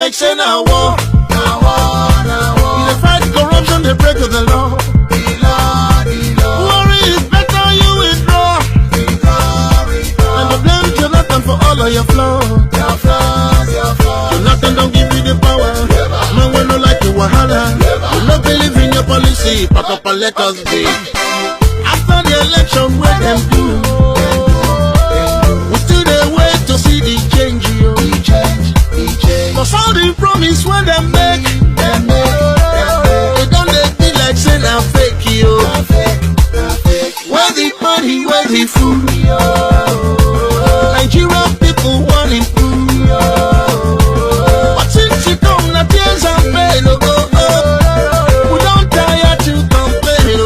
like saying I war. They fight corruption, they break the law. Worry is better, you withdraw. And they blame Jonathan for all of your flaws. Jonathan don't give you the power. Man, we don't like the wahala. We don't believe in your policy. Pack up and let us be. After the election, where them do? We still there wait to see the change. Cause all the promise when they make, they don't be like saying I'm fake, yo. Where the money, where the food? Nigerian people want improve. But since you come, now tears and pain, we don't tire to complain,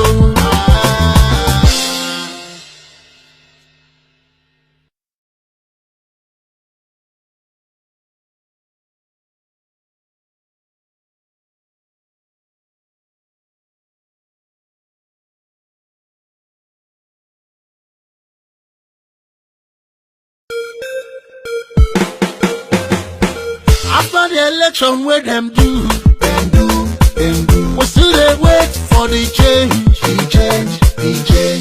After the election, where them do, we still they wait for the change.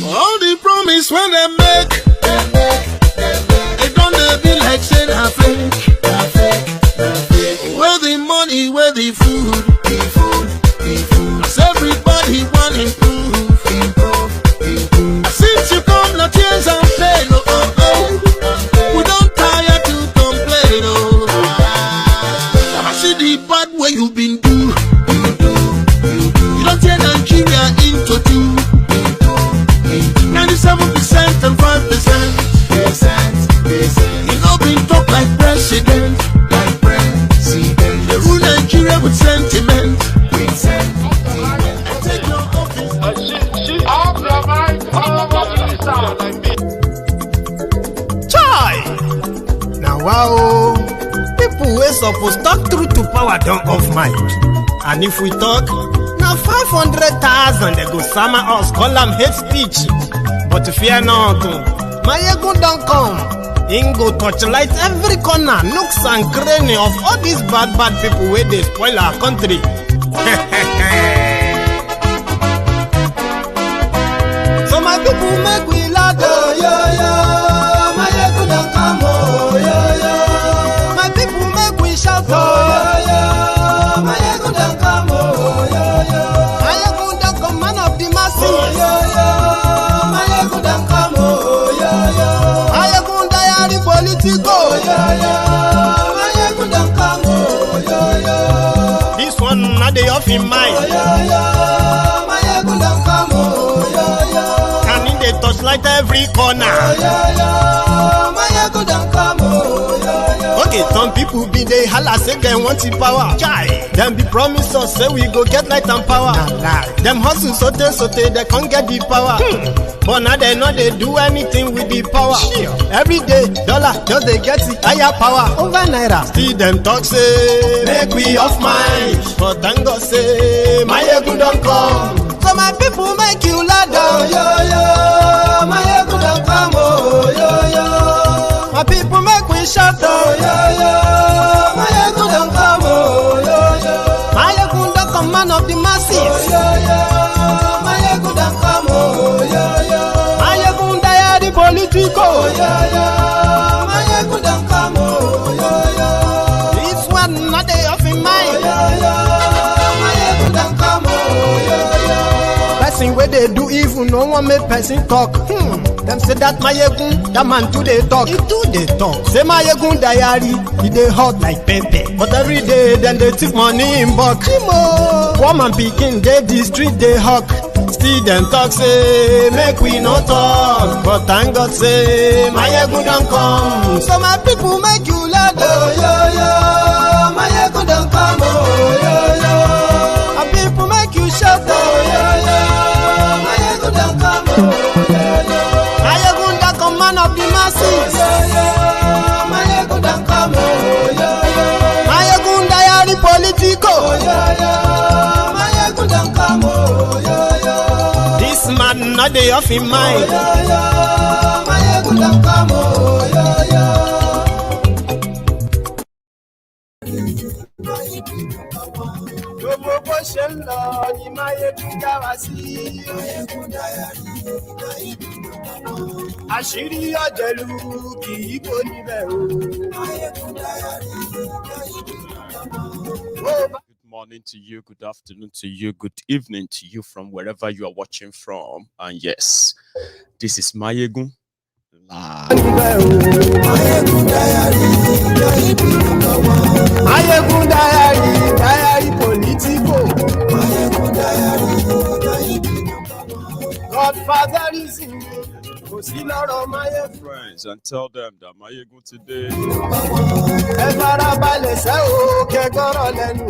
All the promise when they make, they don't be like saying I'm fake. Where the money, where the food? Cause everybody want improve. Since you come, now tears and pain, we don't tire to complain, see the bad way you've been do. You don't tear Nigeria into two. 97% and 5%. You know been talk like president. They rule Nigeria with sentiment. And take no office. Chai! Now wow! People wey suppose talk truth to power don't off mic. And if we talk, now 500,000 they go summer us, call them hate speech. But fear not, Maiyegun don't come. He go torchlight every corner, nooks and cranny of all these bad people where they spoil our country. So my people make we laugh, yo. Maiyegun don't come, yo. Shout Maiyegun don't come, Maiyegun don't come, man of the masses. Maiyegun don't come, Maiyegun diary Politico. Maiyegun don't come, this one not the off in mind. Maiyegun don't come, and in the touchlight every corner. Maiyegun don't come. Okay, some people be they holla say they want the power. Chai, them be promise us say we go get light and power. Nah. Them hustle sote they can't get the power. But now they know they do anything with the power. Sure. Every day, dollar just they get the higher power over naira. Still them talk say make we off mind. But thank God say Maiyegun don't come. So my people make you ladder, yo. Maiyegun don't come, yo. My people make we shout, Maiyegun don't come, Maiyegun don't come, man of the masses. Maiyegun don't come, Maiyegun diary Politico. Maiyegun don't come, this one not they off in mind. Maiyegun don't come, person where they do evil, no one make person talk. Them say that Maiyegun, that man too they talk. He too they talk. Say Maiyegun diary, he they hot like pepper. But every day then they take money in bulk. Poor man picking, they the street they hawk. Still them talk say make we no talk. But thank God say Maiyegun don't come. So my people make you laugh, yo. Maiyegun don't come, yo. My people make you shout, yo. Maiyegun don't come, yo. Man of the masses. Maiyegun don't come, Maiyegun diary Politico. Maiyegun don't come, this man not the off in mind. Maiyegun don't come, Gbogbo bó ṣe ń lọ ni Maiyegun já wa sí. Àṣírí ọ̀jẹ̀lú kì í kó níbẹ̀ o. Good morning to you, good afternoon to you, good evening to you from wherever you are watching from. And yes, this is Maiyegun live. Maiyegun Diary, Diary Politico. Godfatherism, kò sí lọ́rọ̀ Maiyegun. Friends, and tell them that Maiyegun today. Ẹ farabalẹ̀ ṣẹ́ o, kẹ́gbọ́rọ̀ lẹ́nu.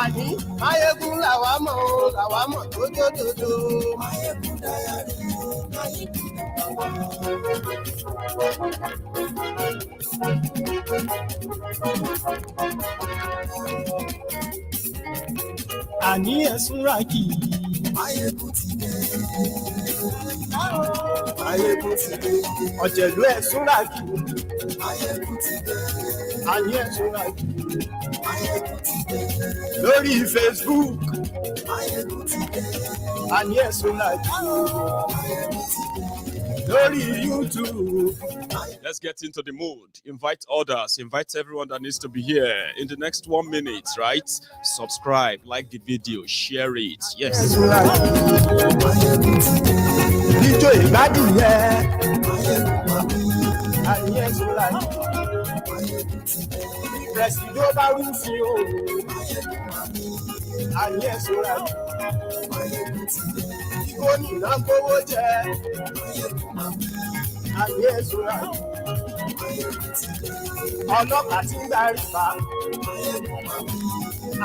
Àní Maiyegun làwa mọ̀ o, làwa mọ̀ tójótójó. Àní ẹ̀sùn rà kì í. Maiyegun ti dé. Maiyegun ti dé. Ọ̀jẹ̀lú ẹ̀sùn rà kì í. Maiyegun ti dé. Àní ẹ̀sùn rà kì í. Maiyegun ti dé. Lórí Facebook. Maiyegun ti dé. Àní ẹ̀sùn rà kì í. Maiyegun ti dé. Lórí YouTube. Let's get into the mood. Invite others. Invite everyone that needs to be here in the next 1 minute, right? Subscribe, like the video, share it. Yes. Ijó ìgbádùn yẹ. Àníyàn tó la yìí. Presido bá rú sí o. Àníyàn tó la yìí. Ìgò nìyà gbówó jẹ. Àníyàn tó la yìí. Ọlọ́pàá ti ń darí bá.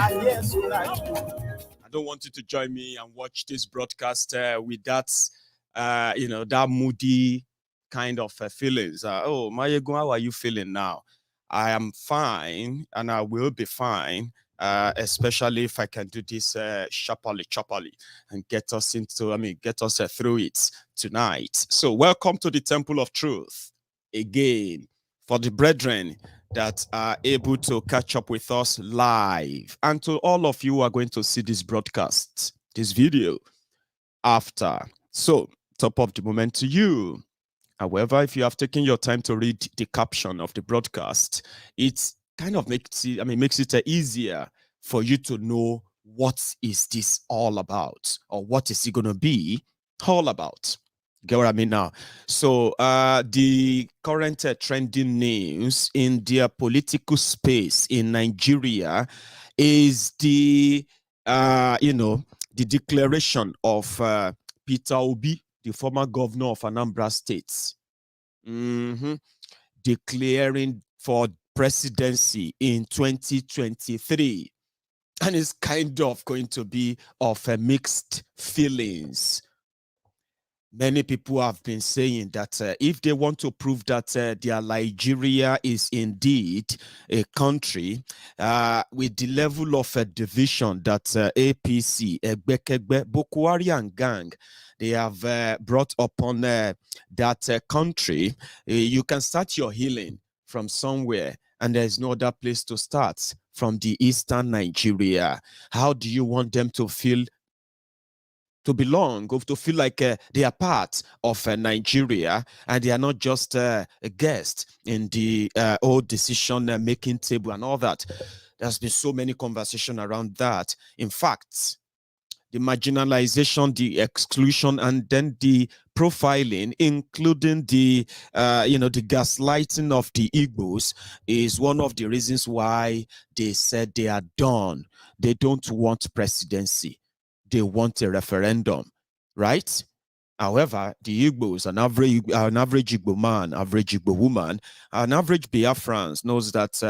Àníyàn tó la yìí. I don't want you to join me and watch this broadcast with that, that moody kind of feelings. Oh, Maiyegun, how are you feeling now? I am fine, and I will be fine, especially if I can do this choppily, and get us through it tonight. So, welcome to the Temple of Truth again. For the brethren that are able to catch up with us live, and to all of you who are going to see this broadcast, this video after. So, top of the moment to you. However, if you have taken your time to read the caption of the broadcast, it kind of makes it easier for you to know what is this all about, or what is it going to be all about. Get what I mean now? So the current trending news in the political space in Nigeria is the declaration of Peter Obi, the former governor of Anambra State, declaring for presidency in 2023. And it's kind of going to be of mixed feelings. Many people have been saying that if they want to prove that their Nigeria is indeed a country with the level of division that APC, Egbekegbe, Boko Haram gang, they have brought upon that country, you can start your healing from somewhere, and there's no other place to start from the eastern Nigeria. How do you want them to feel? To belong, to feel like they are part of Nigeria, and they are not just a guest in the old decision-making table and all that. There's been so many conversations around that. In fact, the marginalization, the exclusion, and then the profiling, including the the gaslighting of the Igbos, is one of the reasons why they said they are done. They don't want presidency. They want a referendum, right? However, the Igbos, an average Igbo man, average Igbo woman, an average Biafrans knows that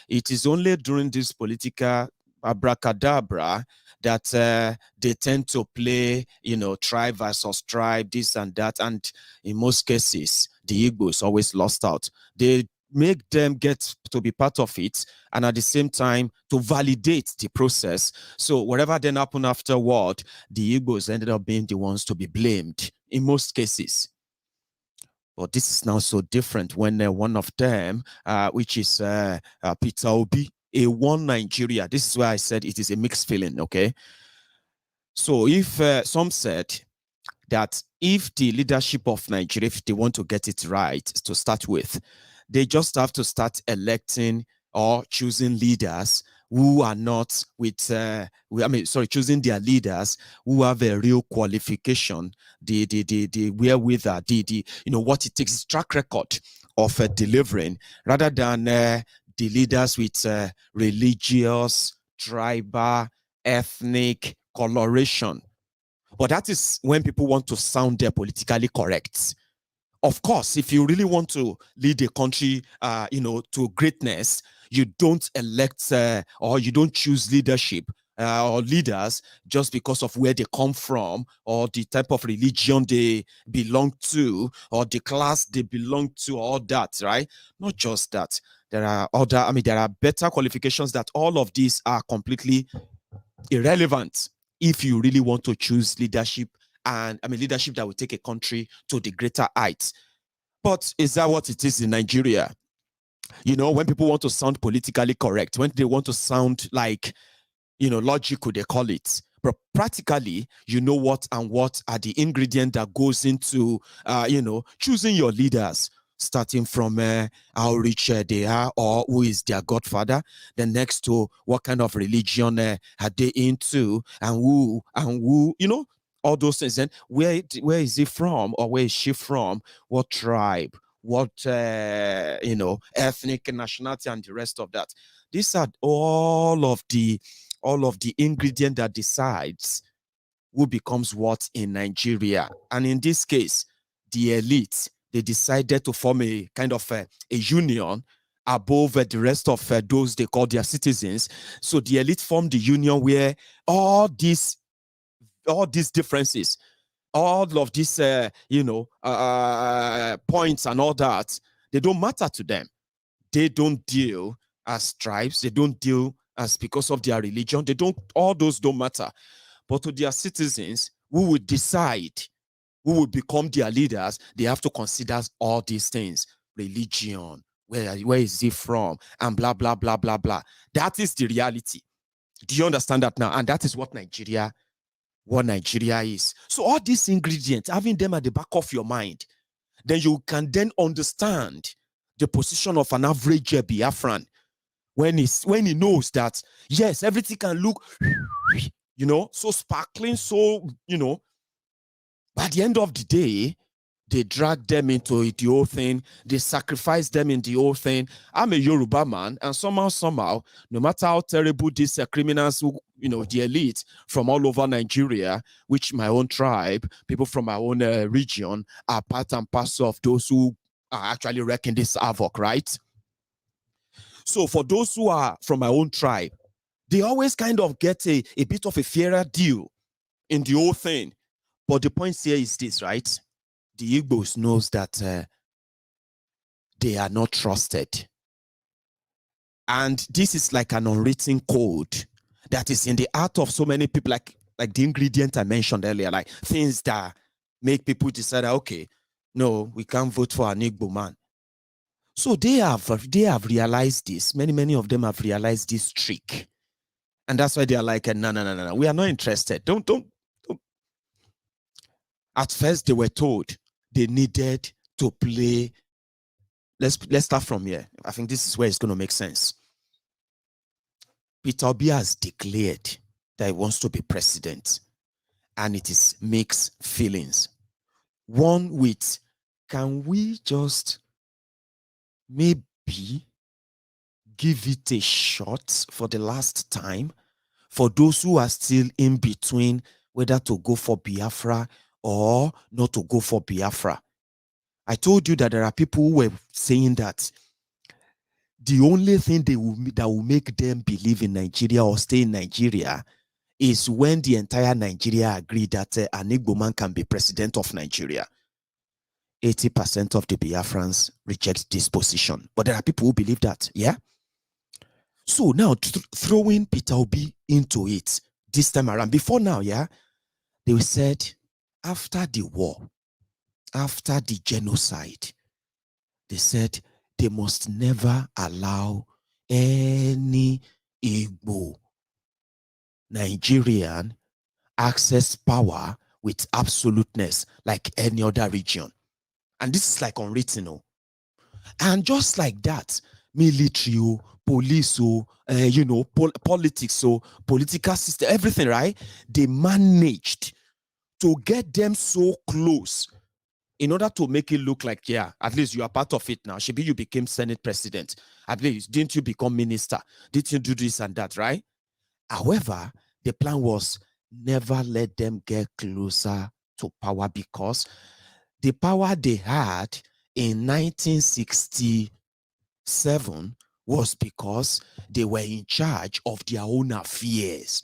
it is only during this political abracadabra that they tend to play, tribe versus tribe, this and that. And in most cases, the Igbos always lost out. They make them get to be part of it, and at the same time to validate the process. So whatever then happened afterward, the Igbos ended up being the ones to be blamed in most cases. But this is now so different when one of them, which is Peter Obi, a one Nigeria. This is why I said it is a mixed feeling, okay? So if some said that if the leadership of Nigeria, if they want to get it right to start with, they just have to start electing or choosing leaders who are not with, choosing their leaders who have a real qualification, the wherewithal, what it takes, track record of delivering, rather than the leaders with religious, tribal, ethnic coloration. But that is when people want to sound politically correct. Of course, if you really want to lead a country, to greatness, you don't elect or you don't choose leadership or leaders just because of where they come from or the type of religion they belong to or the class they belong to, all that, right? Not just that. There are there are better qualifications that all of these are completely irrelevant if you really want to choose leadership, and leadership that will take a country to the greater heights. But is that what it is in Nigeria? When people want to sound politically correct, when they want to sound like, logical, they call it. But practically, what are the ingredients that goes into, choosing your leaders, starting from how rich they are or who is their godfather. Then next to what kind of religion are they into, and who, all those things. And where is he from, or where is she from? What tribe? What ethnic nationality, and the rest of that. These are all of the ingredient that decides who becomes what in Nigeria. And in this case, the elite, they decided to form a kind of a union above the rest of those they call their citizens. So the elite formed the union where all these differences, all of these points and all that, they don't matter to them. They don't deal as tribes. They don't deal as because of their religion. All those don't matter. But to their citizens who would decide who will become their leaders, they have to consider all these things: religion, where is he from, and blah, blah, blah, blah, blah. That is the reality. Do you understand that now? And that is what Nigeria is. So all these ingredients, having them at the back of your mind, then you can then understand the position of an average Biafran when he knows that, yes, everything can look, so sparkling, so, by the end of the day, they drag them into the whole thing. They sacrifice them in the whole thing. I'm a Yoruba man, and somehow, no matter how terrible these criminals who, the elite from all over Nigeria, which my own tribe, people from my own region, are part and parcel of those who are actually wrecking this havoc, right? So for those who are from my own tribe, they always kind of get a bit of a fairer deal in the whole thing. But the point here is this, right? The Igbos knows that they are not trusted. And this is like an unwritten code that is in the heart of so many people, like the ingredient I mentioned earlier, like things that make people decide, okay, no, we can't vote for an Igbo man. So they have realized this. Many of them have realized this trick. And that's why they are like, no, we are not interested. Don't. At first, they were told they needed to play. Let's start from here. I think this is where it's going to make sense. Peter Obi has declared that he wants to be president, and it is mixed feelings. One with, can we just maybe give it a shot for the last time for those who are still in between whether to go for Biafra or not to go for Biafra? I told you that there are people who were saying that the only thing that will make them believe in Nigeria or stay in Nigeria is when the entire Nigeria agree that an Igbo man can be president of Nigeria. 80% of the Biafrans reject this position. But there are people who believe that, yeah? So now throwing Peter Obi into it this time around. Before now, yeah, they said after the war, after the genocide, they said they must never allow any Igbo Nigerian access power with absoluteness like any other region. And this is like unwritten. Oh. And just like that, military, police, politics, political system, everything, right? They managed to get them so close in order to make it look like, yeah, at least you are part of it now. Maybe you became Senate president. At least, didn't you become minister? Didn't you do this and that, right? However, the plan was never let them get closer to power, because the power they had in 1967 was because they were in charge of their own affairs.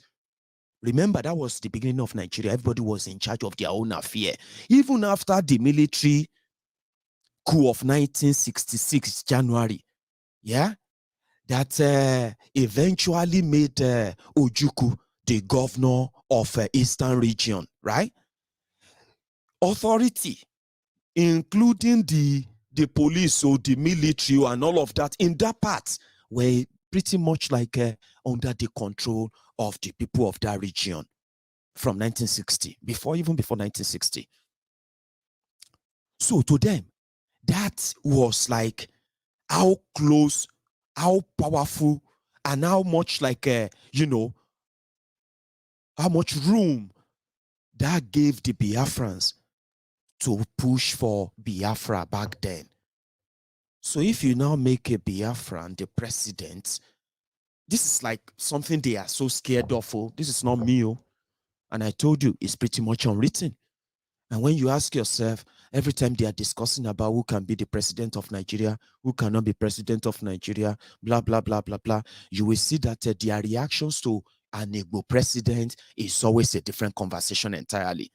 Remember, that was the beginning of Nigeria. Everybody was in charge of their own affair. Even after the military coup of 1966, January, yeah, that eventually made Ojukwu the governor of Eastern region, right? Authority, including the police or the military and all of that in that part, were pretty much like under the control of the people of that region from 1960, even before 1960. So to them, that was like how close, how powerful, and how much like, how much room that gave the Biafrans to push for Biafra back then. So if you now make a Biafran the president, this is like something they are so scared of. Oh, this is not me. Oh. And I told you, it's pretty much unwritten. And when you ask yourself, every time they are discussing about who can be the president of Nigeria, who cannot be president of Nigeria, blah, blah, blah, blah, blah, you will see that their reactions to an Igbo president is always a different conversation entirely.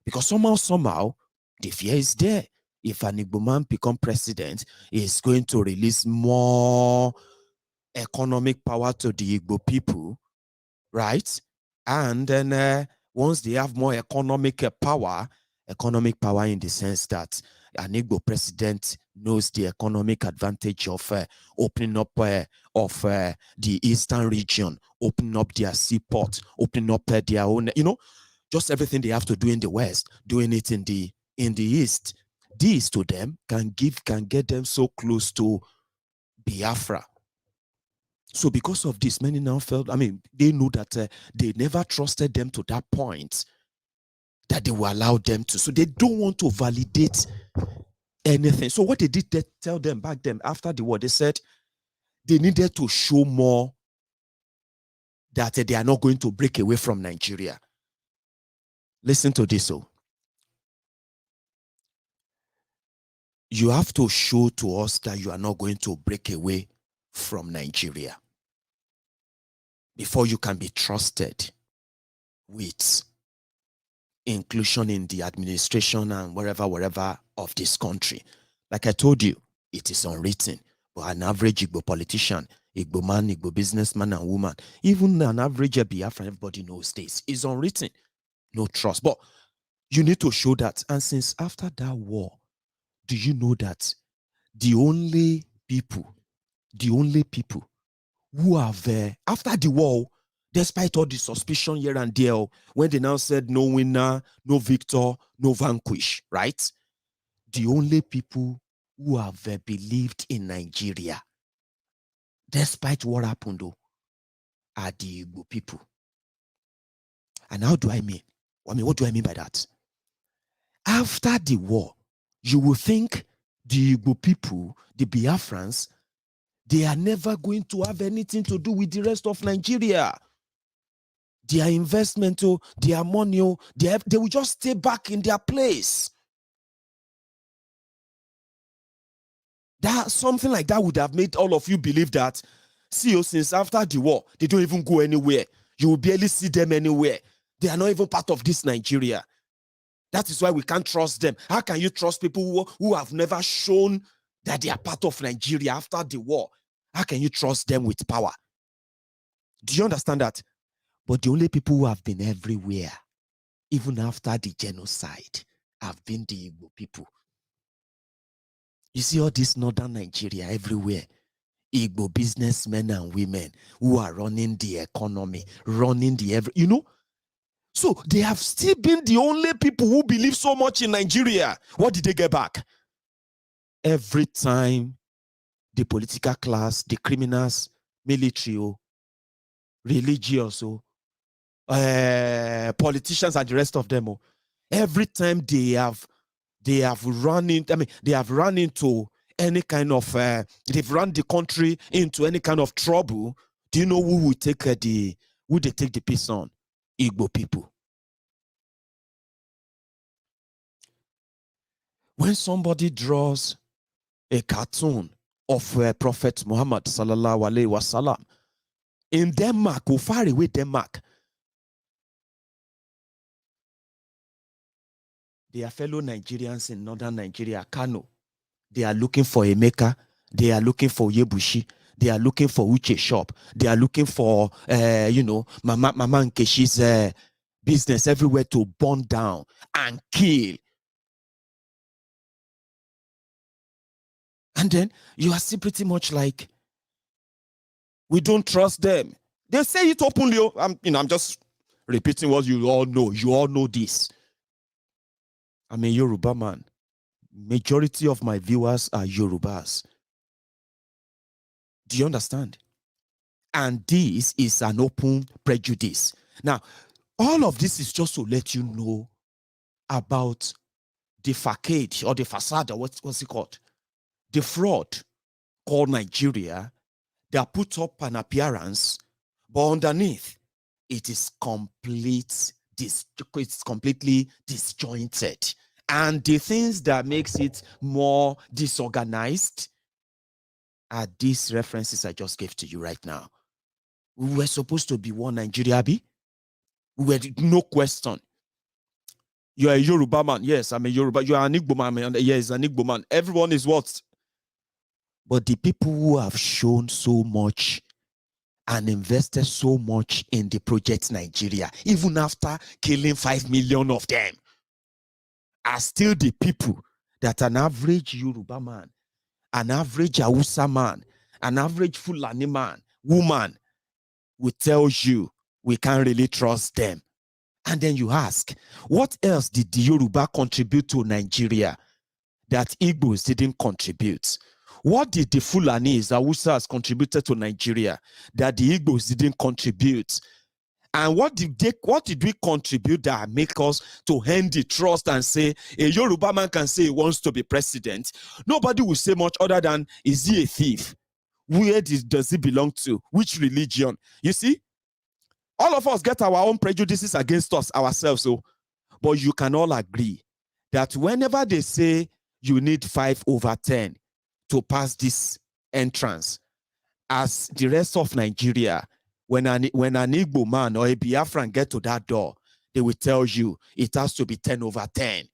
Because somehow, the fear is there. If an Igbo man become president, is going to release more economic power to the Igbo people, right? And then once they have more economic power in the sense that an Igbo president knows the economic advantage of opening up of the Eastern region, opening up their seaport, opening up their own, just everything they have to do in the West, doing it in the East. This to them can get them so close to Biafra. So because of this, many now felt, they know that they never trusted them to that point that they will allow them to. So they don't want to validate anything. So what they did, they tell them back then after the war, they said they needed to show more that they are not going to break away from Nigeria. Listen to this. So you have to show to us that you are not going to break away from Nigeria before you can be trusted with inclusion in the administration and wherever of this country. Like I told you, it is unwritten. But an average Igbo politician, Igbo man, Igbo businessman and woman, even an average Biafran, everybody knows this, is unwritten. No trust. But you need to show that. And since after that war, do you know that the only people who have, after the war, despite all the suspicion here and there, when they now said no winner, no victor, no vanquish, right? The only people who have believed in Nigeria, despite what happened, though, are the Igbo people. And how do I mean? What do I mean by that? After the war, you will think the Igbo people, the Biafrans, they are never going to have anything to do with the rest of Nigeria. Their investment, their money, they will just stay back in their place. That something like that would have made all of you believe that, see, since after the war, they don't even go anywhere. You will barely see them anywhere. They are not even part of this Nigeria. That is why we can't trust them. How can you trust people who have never shown that they are part of Nigeria after the war? How can you trust them with power? Do you understand that? But the only people who have been everywhere, even after the genocide, have been the Igbo people. You see all this northern Nigeria everywhere. Igbo businessmen and women who are running the economy, running the So they have still been the only people who believe so much in Nigeria. What did they get back? Every time the political class, the criminals, military, religious, politicians and the rest of them, every time they have run into any kind of they've run the country into any kind of trouble. Do you know who will take the piece on? Igbo people. When somebody draws a cartoon of Prophet Muhammad sallallahu alaihi wasallam in Denmark, or far away Denmark, their fellow Nigerians in northern Nigeria, Kano, they are looking for a maker, they are looking for Yebushi, they are looking for Uche shop, they are looking for Mama Nkeshi's business everywhere to burn down and kill. And then you are still pretty much like, we don't trust them. They say it openly. I'm just repeating what you all know. You all know this. I'm a Yoruba man. Majority of my viewers are Yorubas. Do you understand? And this is an open prejudice. Now, all of this is just to let you know about the facade or the facade, or what's it called? The fraud called Nigeria. They are put up an appearance, but underneath, it is it's completely disjointed. And the things that makes it more disorganized are these references I just gave to you right now. We were supposed to be one Nigeria, we were, no question. You are a Yoruba man. Yes, I'm a Yoruba. You are an Igbo man. Yes, an Igbo man. Everyone is what? But the people who have shown so much and invested so much in the project Nigeria, even after killing 5 million of them, are still the people that an average Yoruba man, an average Hausa man, an average Fulani man, woman will tell you we can't really trust them. And then you ask, what else did the Yoruba contribute to Nigeria that Igbos didn't contribute? What did the Fulanis, Hausas contributed to Nigeria that the Igbos didn't contribute? And what did we contribute that make us to end the trust and say a Yoruba man can say he wants to be president? Nobody will say much other than, is he a thief? Where does he belong to? Which religion? You see, all of us get our own prejudices against us ourselves. But you can all agree that whenever they say you need 5/10 to pass this entrance, as the rest of Nigeria, when an Igbo man or a Biafran get to that door, they will tell you it has to be 10/10.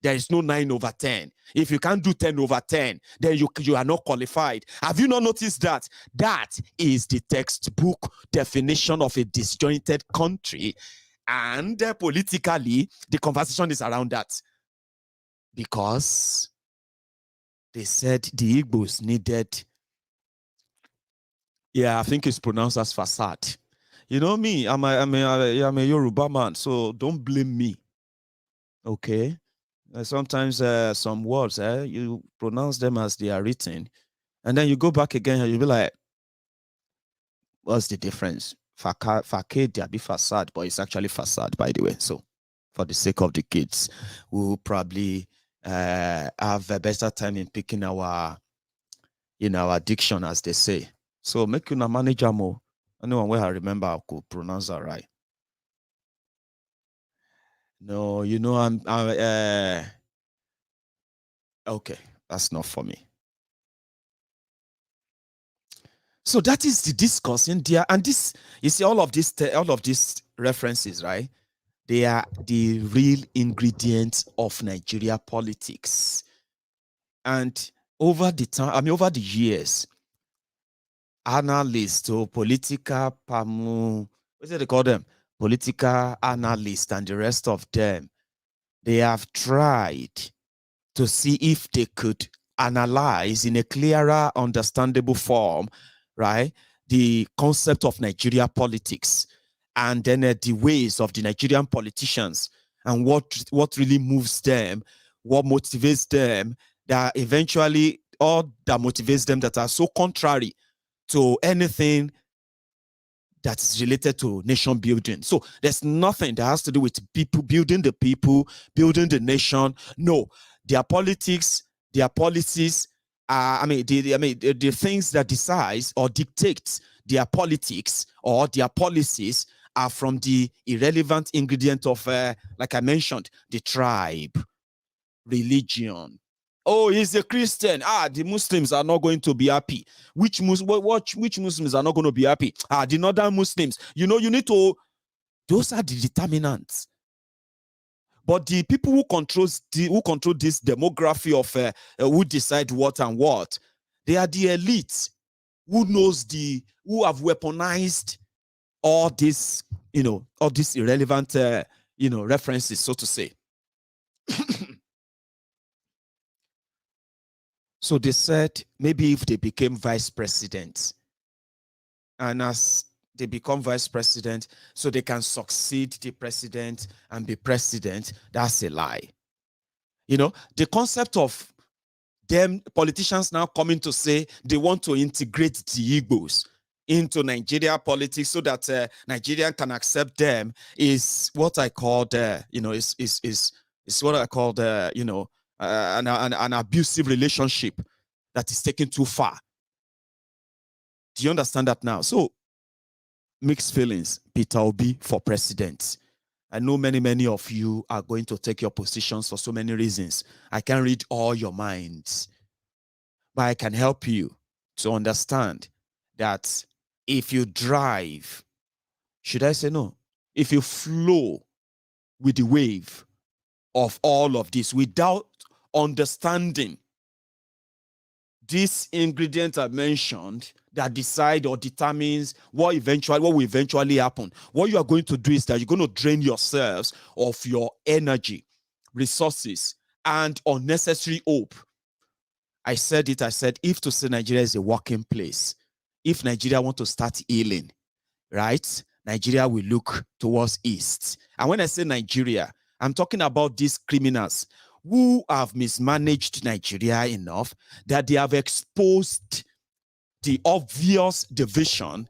There is no 9/10. If you can't do 10/10, then you are not qualified. Have you not noticed that? That is the textbook definition of a disjointed country. And politically, the conversation is around that. Because they said the Igbos needed, I think it's pronounced as facade. You know me, I'm a Yoruba man, so don't blame me. Okay? Sometimes some words, you pronounce them as they are written, and then you go back again and you'll be like, what's the difference? Facade, there be facade, but it's actually facade, by the way. So for the sake of the kids, we'll probably have a better time in picking our diction, as they say. So make you a manager more. Anyone where I remember I could pronounce that right. No, I'm okay. That's not for me. So that is the discourse in there, and this, you see, all of these references, right? They are the real ingredients of Nigeria politics. And over the years, analysts or political what do they call them? Political analysts and the rest of them, they have tried to see if they could analyze in a clearer, understandable form, right, the concept of Nigeria politics, and then the ways of the Nigerian politicians, and what really moves them, what motivates them, that eventually all that motivates them that are so contrary to anything that is related to nation building. So there's nothing that has to do with people, building the nation. No, their politics, their policies, the things that decide or dictate their politics or their policies are from the irrelevant ingredient of, like I mentioned, the tribe, religion. Oh, he's a Christian. The Muslims are not going to be happy. Which Muslims are not going to be happy? The northern Muslims. You need to, those are the determinants. But the people who control this demography of who decide what and what, they are the elite who have weaponized all this, all these irrelevant, references, so to say. So they said maybe if they became vice president, and as they become vice president, so they can succeed the president and be president, that's a lie. The concept of them politicians now coming to say they want to integrate the Igbos into Nigeria politics so that Nigeria can accept them is what I call is what I call an abusive relationship that is taken too far. Do you understand that now? So, mixed feelings. Peter Obi for president. I know many of you are going to take your positions for so many reasons. I can't read all your minds, but I can help you to understand that if you drive, should I say no? If you flow with the wave of all of this without understanding these ingredients I mentioned that decide or determines what will eventually happen. What you are going to do is that you're going to drain yourselves of your energy, resources, and unnecessary hope. I said if to say Nigeria is a working place, if Nigeria want to start healing, right, Nigeria will look towards east. And when I say Nigeria, I'm talking about these criminals who have mismanaged Nigeria enough that they have exposed the obvious division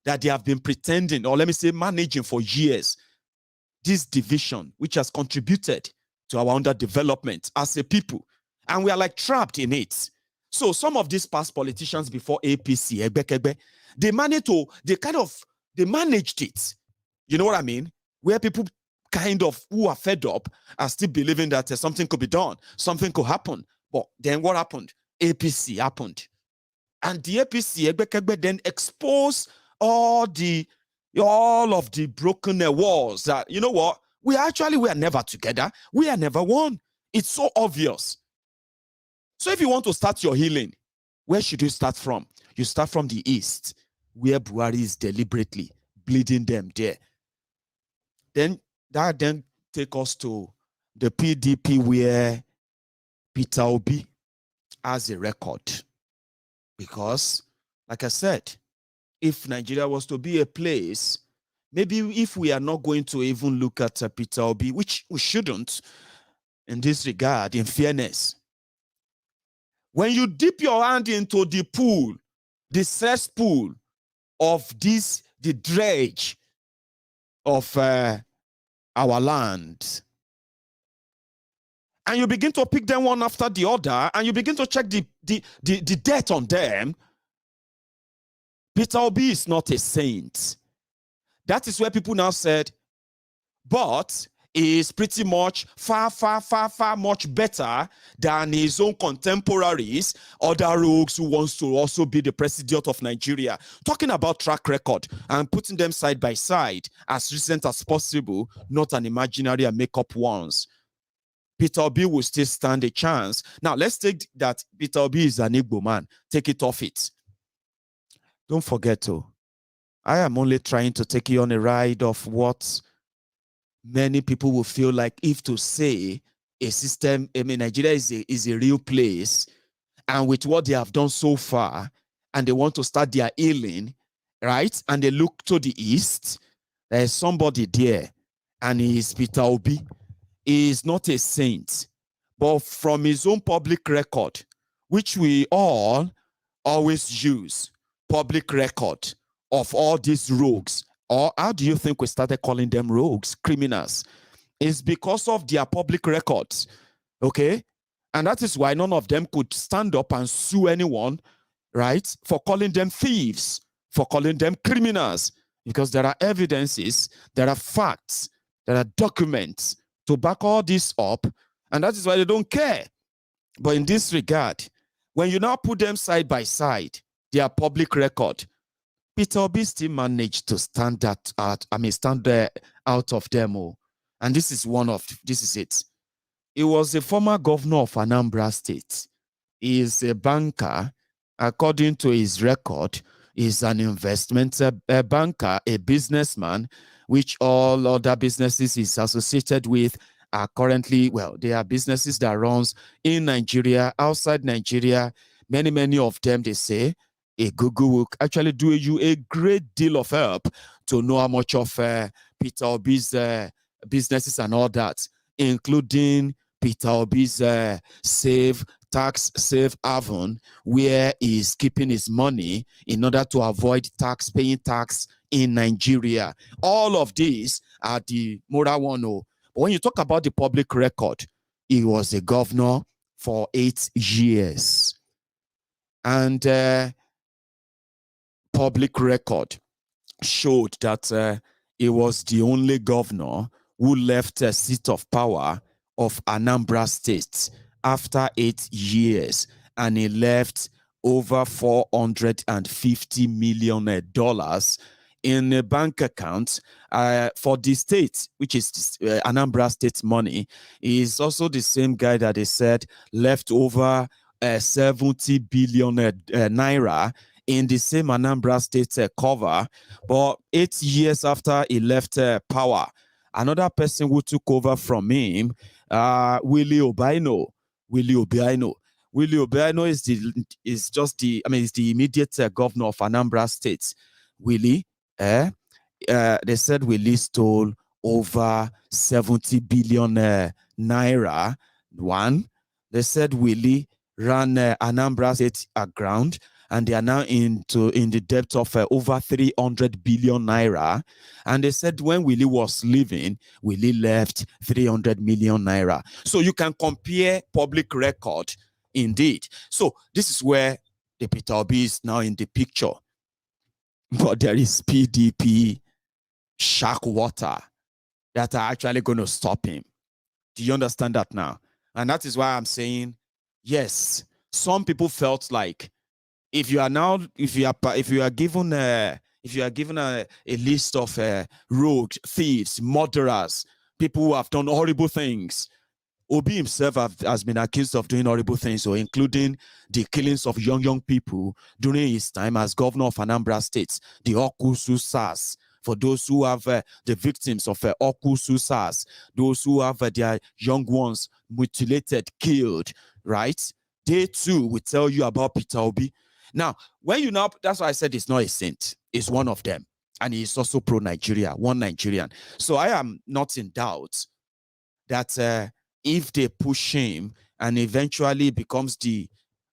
that they have been pretending, or let me say managing for years. This division, which has contributed to our underdevelopment as a people. And we are like trapped in it. So some of these past politicians before APC, they managed it. You know what I mean? Where people who are fed up are still believing that something could be done, something could happen. But then what happened? APC happened. And the APC then exposed all of the broken walls that, you know what? We are never together. We are never one. It's so obvious. So if you want to start your healing, where should you start from? You start from the east, where Buhari is deliberately bleeding them there. Then that take us to the PDP, where Peter Obi has a record. Because, like I said, if Nigeria was to be a place, maybe if we are not going to even look at Peter Obi, which we shouldn't in this regard, in fairness, when you dip your hand into the pool, the cesspool of the dredge of our land, and you begin to pick them one after the other, and you begin to check the debt on them, Peter Obi is not a saint. That is where people now said, but he is pretty much far much better than his own contemporaries, other rogues who wants to also be the president of Nigeria. Talking about track record and putting them side by side as recent as possible, not an imaginary and make-up ones. Peter Obi will still stand a chance. Now, let's take that Peter Obi is an Igbo man. Take it off it. Don't forget, I am only trying to take you on a ride of what many people will feel like if to say a system, I mean, Nigeria is a real place, and with what they have done so far, and they want to start their healing, right? And they look to the east, there's somebody there, and he is Peter Obi. He is not a saint, but from his own public record, which we all always use, public record of all these rogues, or how do you think we started calling them rogues, criminals? It's because of their public records, okay? And that is why none of them could stand up and sue anyone, right, for calling them thieves, for calling them criminals, because there are evidences, there are facts, there are documents to back all this up, and that is why they don't care. But in this regard, when you now put them side by side, their public record, Peter Obi still managed to stand that out. I mean, stand there out of them all. And this is it. He was a former governor of Anambra State. He is a banker. According to his record, he's an investment banker, a businessman, which all other businesses he's associated with are currently, well, they are businesses that runs in Nigeria, outside Nigeria. Many of them, they say, a Google will actually do you a great deal of help to know how much of Peter Obi's businesses and all that, including Peter Obi's tax safe haven, where he's keeping his money in order to avoid paying tax in Nigeria. All of these are the moral one. But when you talk about the public record, he was a governor for 8 years. And public record showed that he was the only governor who left a seat of power of Anambra State after 8 years, and he left over $450 million in a bank account for the state, which is Anambra State's money. He is also the same guy that they said left over 70 billion naira in the same Anambra State cover. But 8 years after he left power, another person who took over from him, Willie Obiano. Willie Obiano is the immediate governor of Anambra State. Willie, they said Willie stole over 70 billion naira. One, they said Willie ran Anambra State aground, and they are now in the debt of over 300 billion naira. And they said when Willie was leaving, Willie left 300 million naira. So you can compare public record indeed. So this is where the Peter Obi is now in the picture. But there is PDP shark water that are actually going to stop him. Do you understand that now? And that is why I'm saying, yes, some people felt like if you are given a list of rogues, thieves, murderers, people who have done horrible things. Obi himself has been accused of doing horrible things, so including the killings of young people during his time as governor of Anambra State, the Okusu SARS. For those who have the victims of Okusu SARS, those who have their young ones mutilated, killed, right? They too will tell you about Peter Obi. Now, that's why I said it's not a saint. It's one of them. And he's also pro-Nigeria, one Nigerian. So I am not in doubt that if they push him and eventually becomes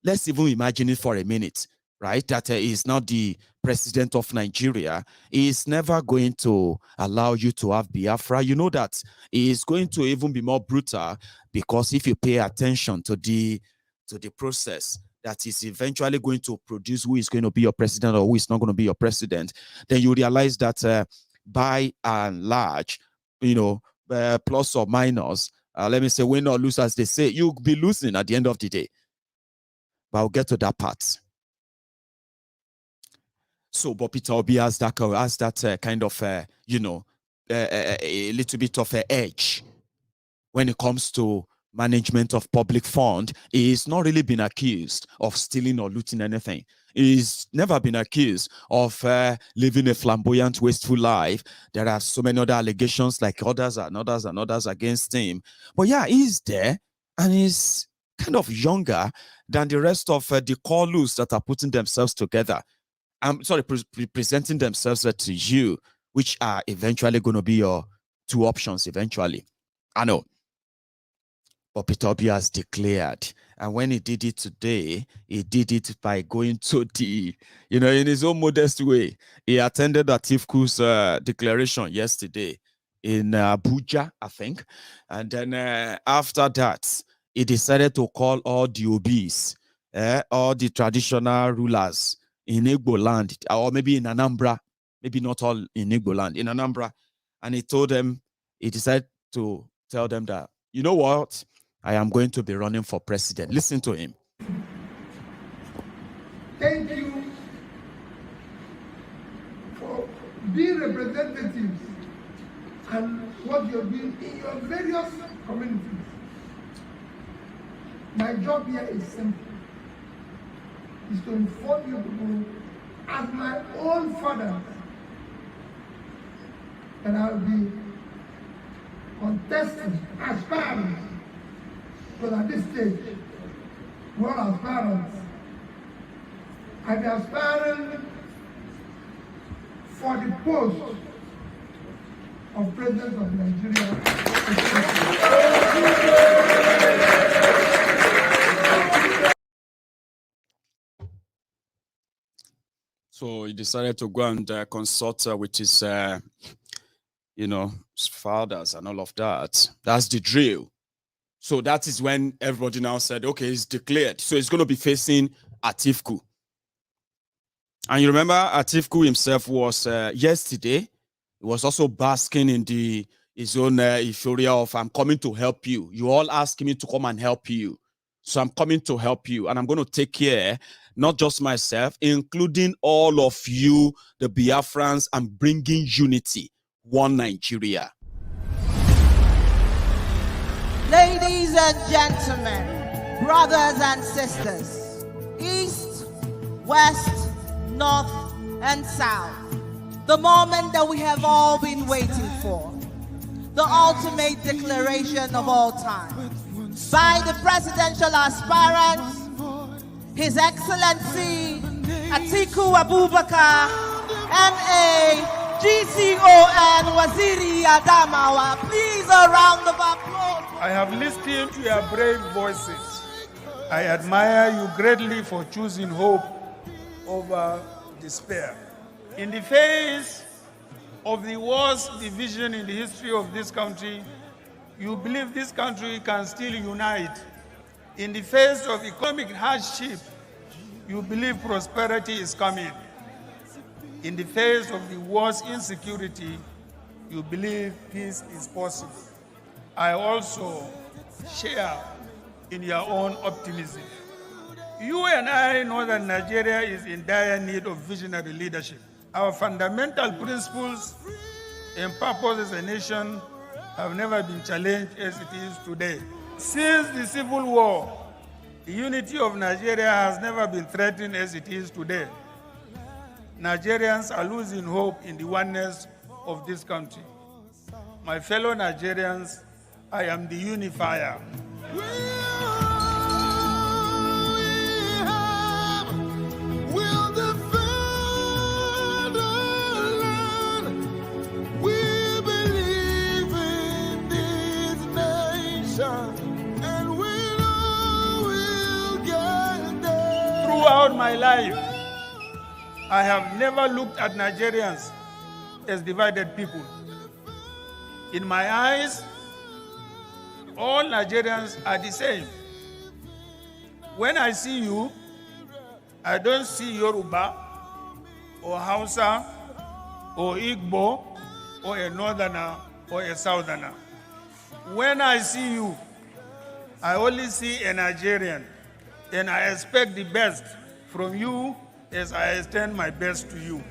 let's even imagine it for a minute, right? That he's now the president of Nigeria, he is never going to allow you to have Biafra. You know that he is going to even be more brutal, because if you pay attention to the process that is eventually going to produce who is going to be your president or who is not going to be your president, then you realize that by and large, plus or minus, let me say win or lose, as they say, you'll be losing at the end of the day. But I'll get to that part. So, but Peter Obi has that kind of, a little bit of an edge when it comes to management of public fund. He's not really been accused of stealing or looting anything. He's never been accused of living a flamboyant, wasteful life. There are so many other allegations like others and others and others against him. But yeah, he's there and he's kind of younger than the rest of the callers that are putting themselves together. I'm sorry, presenting themselves to you, which are eventually going to be your two options eventually. I know. But Peter Obi has declared. And when he did it today, he did it by going to the, in his own modest way. He attended Atifku's declaration yesterday in Abuja, I think. And then after that, he decided to call all the OBs, all the traditional rulers in Igbo land, or maybe in Anambra, maybe not all in Igbo land, in Anambra. And he told them, he decided to tell them that, you know what? I am going to be running for president. Listen to him. Thank you for being representatives and what you're doing in your various communities. My job here is simple. Is to inform you people as my own father that I'll be contesting, aspiring. Because at this stage, we're all aspirants. I'll be aspiring for the post of President of Nigeria. So he decided to go and consult with his, his fathers and all of that. That's the drill. So that is when everybody now said, okay, it's declared. So he's going to be facing Atifku. And you remember Atifku himself was yesterday, he was also basking in his own euphoria of, I'm coming to help you. You all ask me to come and help you. So I'm coming to help you. And I'm going to take care, not just myself, including all of you, the Biafrans, and bringing unity, one Nigeria. Ladies and gentlemen, brothers and sisters, East, West, North, and South, the moment that we have all been waiting for, the ultimate declaration of all time, by the presidential aspirant, His Excellency Atiku Abubakar, MA, GCON Waziri Adamawa. Please, a round of applause. I have listened to your brave voices. I admire you greatly for choosing hope over despair. In the face of the worst division in the history of this country, you believe this country can still unite. In the face of economic hardship, you believe prosperity is coming. In the face of the worst insecurity, you believe peace is possible. I also share in your own optimism. You and I know that Nigeria is in dire need of visionary leadership. Our fundamental principles and purpose as a nation have never been challenged as it is today. Since the Civil War, the unity of Nigeria has never been threatened as it is today. Nigerians are losing hope in the oneness of this country. My fellow Nigerians, I am the unifier. Throughout my life, I have never looked at Nigerians as divided people. In my eyes, all Nigerians are the same. When I see you, I don't see Yoruba or Hausa or Igbo or a Northerner or a Southerner. When I see you, I only see a Nigerian, and I expect the best from you as I extend my best to you.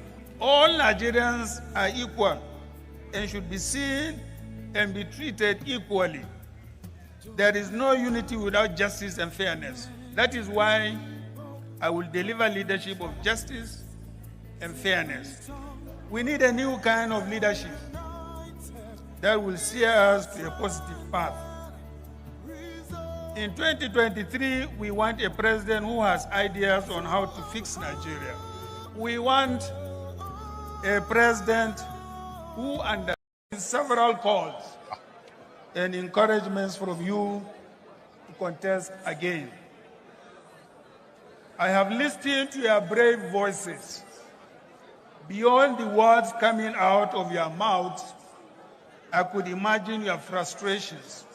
All Nigerians are equal and should be seen and be treated equally. There is no unity without justice and fairness. That is why I will deliver leadership of justice and fairness. We need a new kind of leadership that will steer us to a positive path. In 2023, we want a president who has ideas on how to fix Nigeria. We want a president who understands several calls and encouragements from you to contest again. I have listened to your brave voices. Beyond the words coming out of your mouths, I could imagine your frustrations,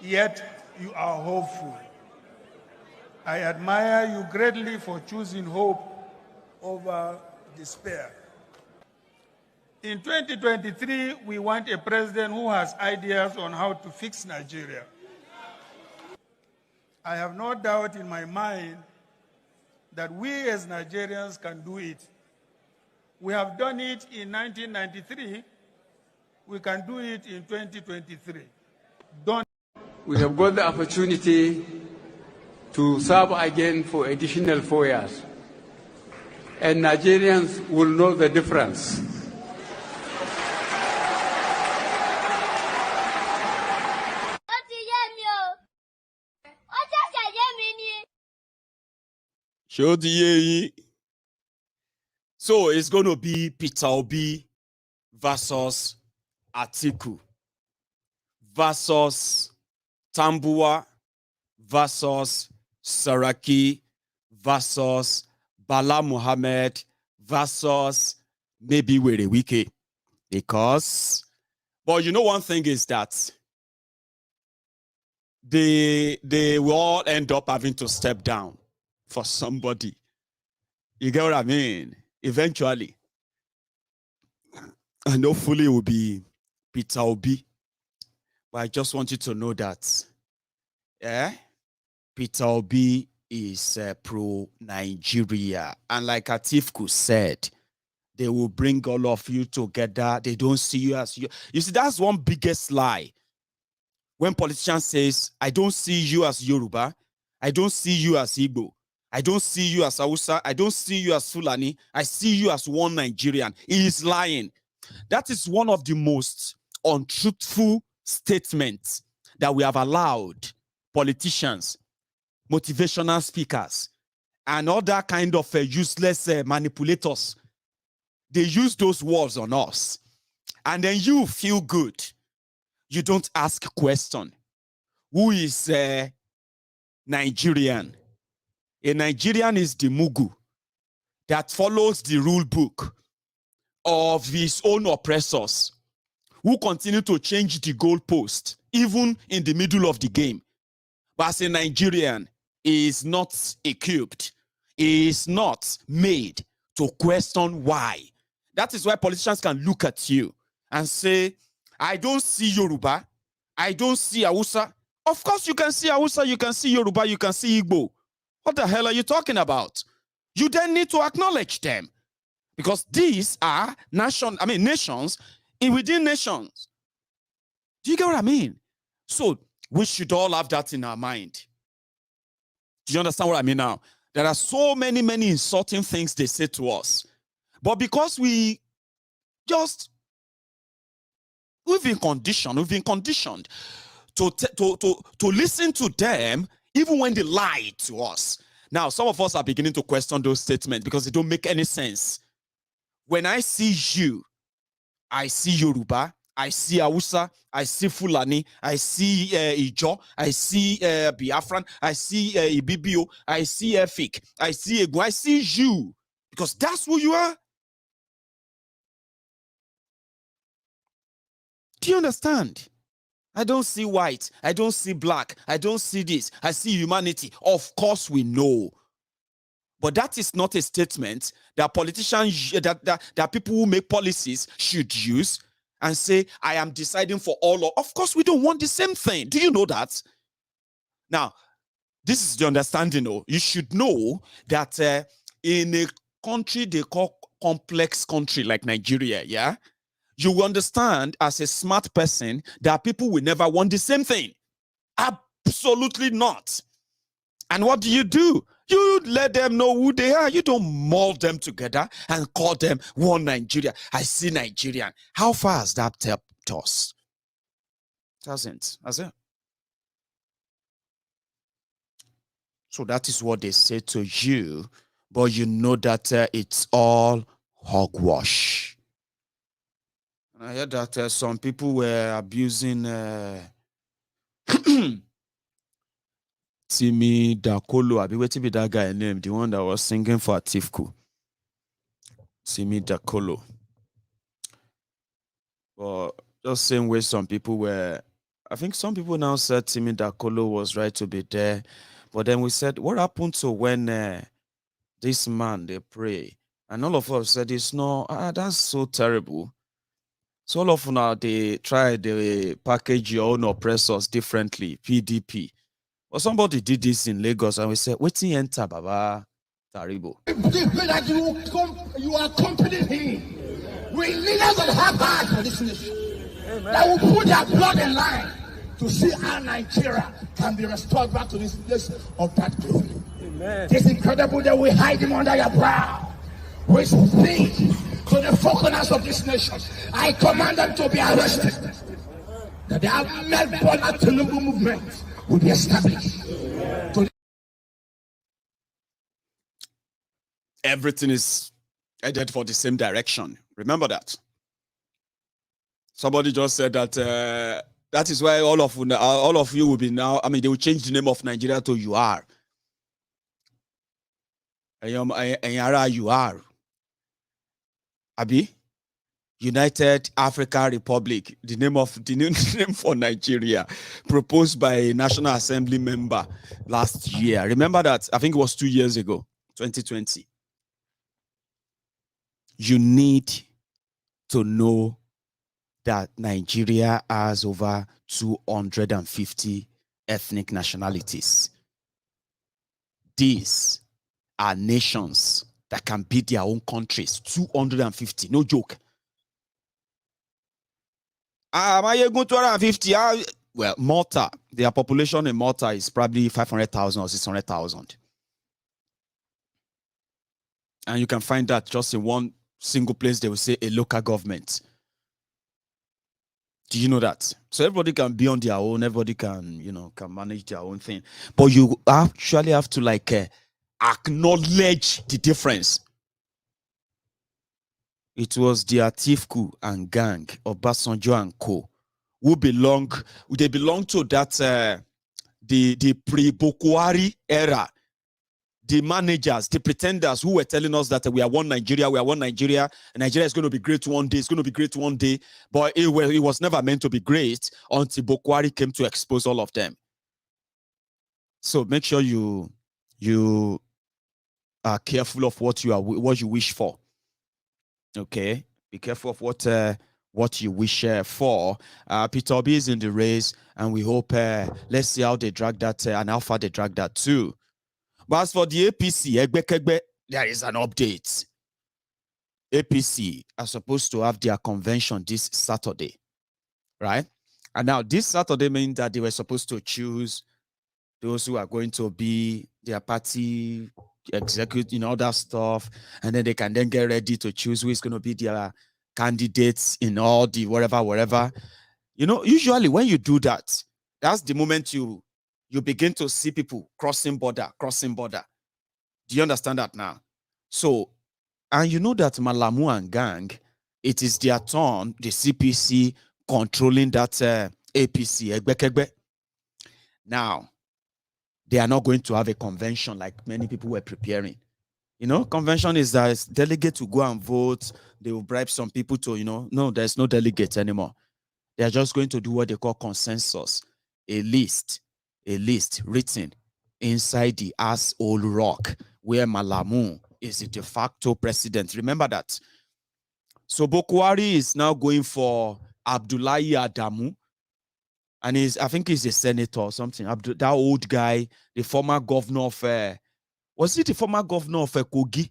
yet you are hopeful. I admire you greatly for choosing hope over despair. In 2023, we want a president who has ideas on how to fix Nigeria. I have no doubt in my mind that we as Nigerians can do it. We have done it in 1993. We can do it in 2023. We have got the opportunity to serve again for additional 4 years. And Nigerians will know the difference. So it's going to be Peter Obi versus Atiku versus Tambuwa versus Saraki versus Bala Muhammad versus maybe Werewike. Because, but you know, one thing is that they will all end up having to step down for somebody. You get what I mean? Eventually. And hopefully it will be Peter Obi. But I just want you to know that Peter Obi is pro-Nigeria. And like Atifku said, they will bring all of you together. They don't see you as you. You see, that's one biggest lie. When politicians says, I don't see you as Yoruba, I don't see you as Igbo, I don't see you as Hausa, I don't see you as Fulani, I see you as one Nigerian. He is lying. That is one of the most untruthful statements that we have allowed politicians, motivational speakers, and other kind of useless manipulators. They use those words on us. And then you feel good. You don't ask question. Who is Nigerian? A Nigerian is the Mugu that follows the rule book of his own oppressors, who continue to change the goalpost, even in the middle of the game. But as a Nigerian, he is not equipped, he is not made to question why. That is why politicians can look at you and say, I don't see Yoruba, I don't see Hausa. Of course you can see Hausa, you can see Yoruba, you can see Igbo. What the hell are you talking about? You then need to acknowledge them. Because these are nations within nations. Do you get what I mean? So we should all have that in our mind. Do you understand what I mean now? There are so many insulting things they say to us. But because we've been conditioned to listen to them even when they lie to us. Now, some of us are beginning to question those statements because they don't make any sense. When I see you, I see Yoruba, I see Hausa, I see Fulani, I see Ijo, I see Biafran, I see Ibibio, I see Efik, I see Egu, I see you. Because that's who you are. Do you understand? I don't see white, I don't see black, I don't see this, I see humanity. Of course we know. But that is not a statement that politicians, that people who make policies should use and say, I am deciding for all. Of course, we don't want the same thing. Do you know that? Now, this is the understanding. You should know that in a country they call complex country like Nigeria, yeah, you will understand as a smart person that people will never want the same thing. Absolutely not. And what do? You let them know who they are. You don't mold them together and call them one Nigeria. I see Nigerian. How far has that helped us? It hasn't, has it? So that is what they say to you, but you know that it's all hogwash. And I heard that some people were abusing Timmy Dakolo. I'll be waiting with that guy name, the one that was singing for Atifku. Timmy Dakolo. But just same way some people were, I think some people now said Timmy Dakolo was right to be there. But then we said, what happened to when this man, they pray? And all of us said, it's not, that's so terrible. So all of now they try, they package your own oppressors differently, PDP. But somebody did this in Lagos and we said, waiting enter Baba Taribo. That you are accompanying him. We leaders that have heart for this nation. Amen. That will put their blood in line to see how Nigeria can be restored back to this place of that glory. Amen. It's incredible that we hide him under your brow. We speak to the four corners of this nation. I command them to be arrested. That the Ahmed Bola Tinubu movement will be established. Everything is headed for the same direction. Remember that. Somebody just said that that is why all of you will be now. I mean, they will change the name of Nigeria to UR. UR. Abi, United African Republic. The new name for Nigeria, proposed by a National Assembly member last year. Remember that? I think it was 2 years ago, 2020. You need to know that Nigeria has over 250 ethnic nationalities. These are nations that can be their own countries. 250, no joke. Maiyegun 250. Well, Malta, their population in Malta is probably 500,000 or 600,000. And you can find that just in one single place. They will say a local government. Do you know that? So everybody can be on their own. Everybody can, can manage their own thing. But you actually have to acknowledge the difference. It was the Atifku and gang of Obasanjo and Co. They belong to that the pre-Bokwari era. The managers, the pretenders who were telling us that we are one Nigeria, and Nigeria is going to be great one day, it's going to be great one day. But it was never meant to be great until Bokwari came to expose all of them. So make sure you are careful of what you wish for. Okay, be careful of what you wish for. Peter Obi is in the race, and we hope let's see how they drag that and how far they drag that too. But as for the APC, there is an update. APC are supposed to have their convention this Saturday, right? And now this Saturday means that they were supposed to choose those who are going to be their party execute, all that stuff. And then they can then get ready to choose who is going to be their candidates in all the wherever. Usually when you do that, that's the moment you begin to see people crossing border. Do you understand that now? So, and you know that Malamu and gang, it is their turn, the CPC controlling that APC. Now, they are not going to have a convention like many people were preparing. Convention is that delegates will go and vote. They will bribe some people to, no, there's no delegates anymore. They are just going to do what they call consensus, a list written inside the asshole rock where Malamu is the de facto president. Remember that. So Bokwari is now going for Abdullahi Adamu, and I think he's a senator or something. That old guy, the former governor of was he the former governor of Kogi?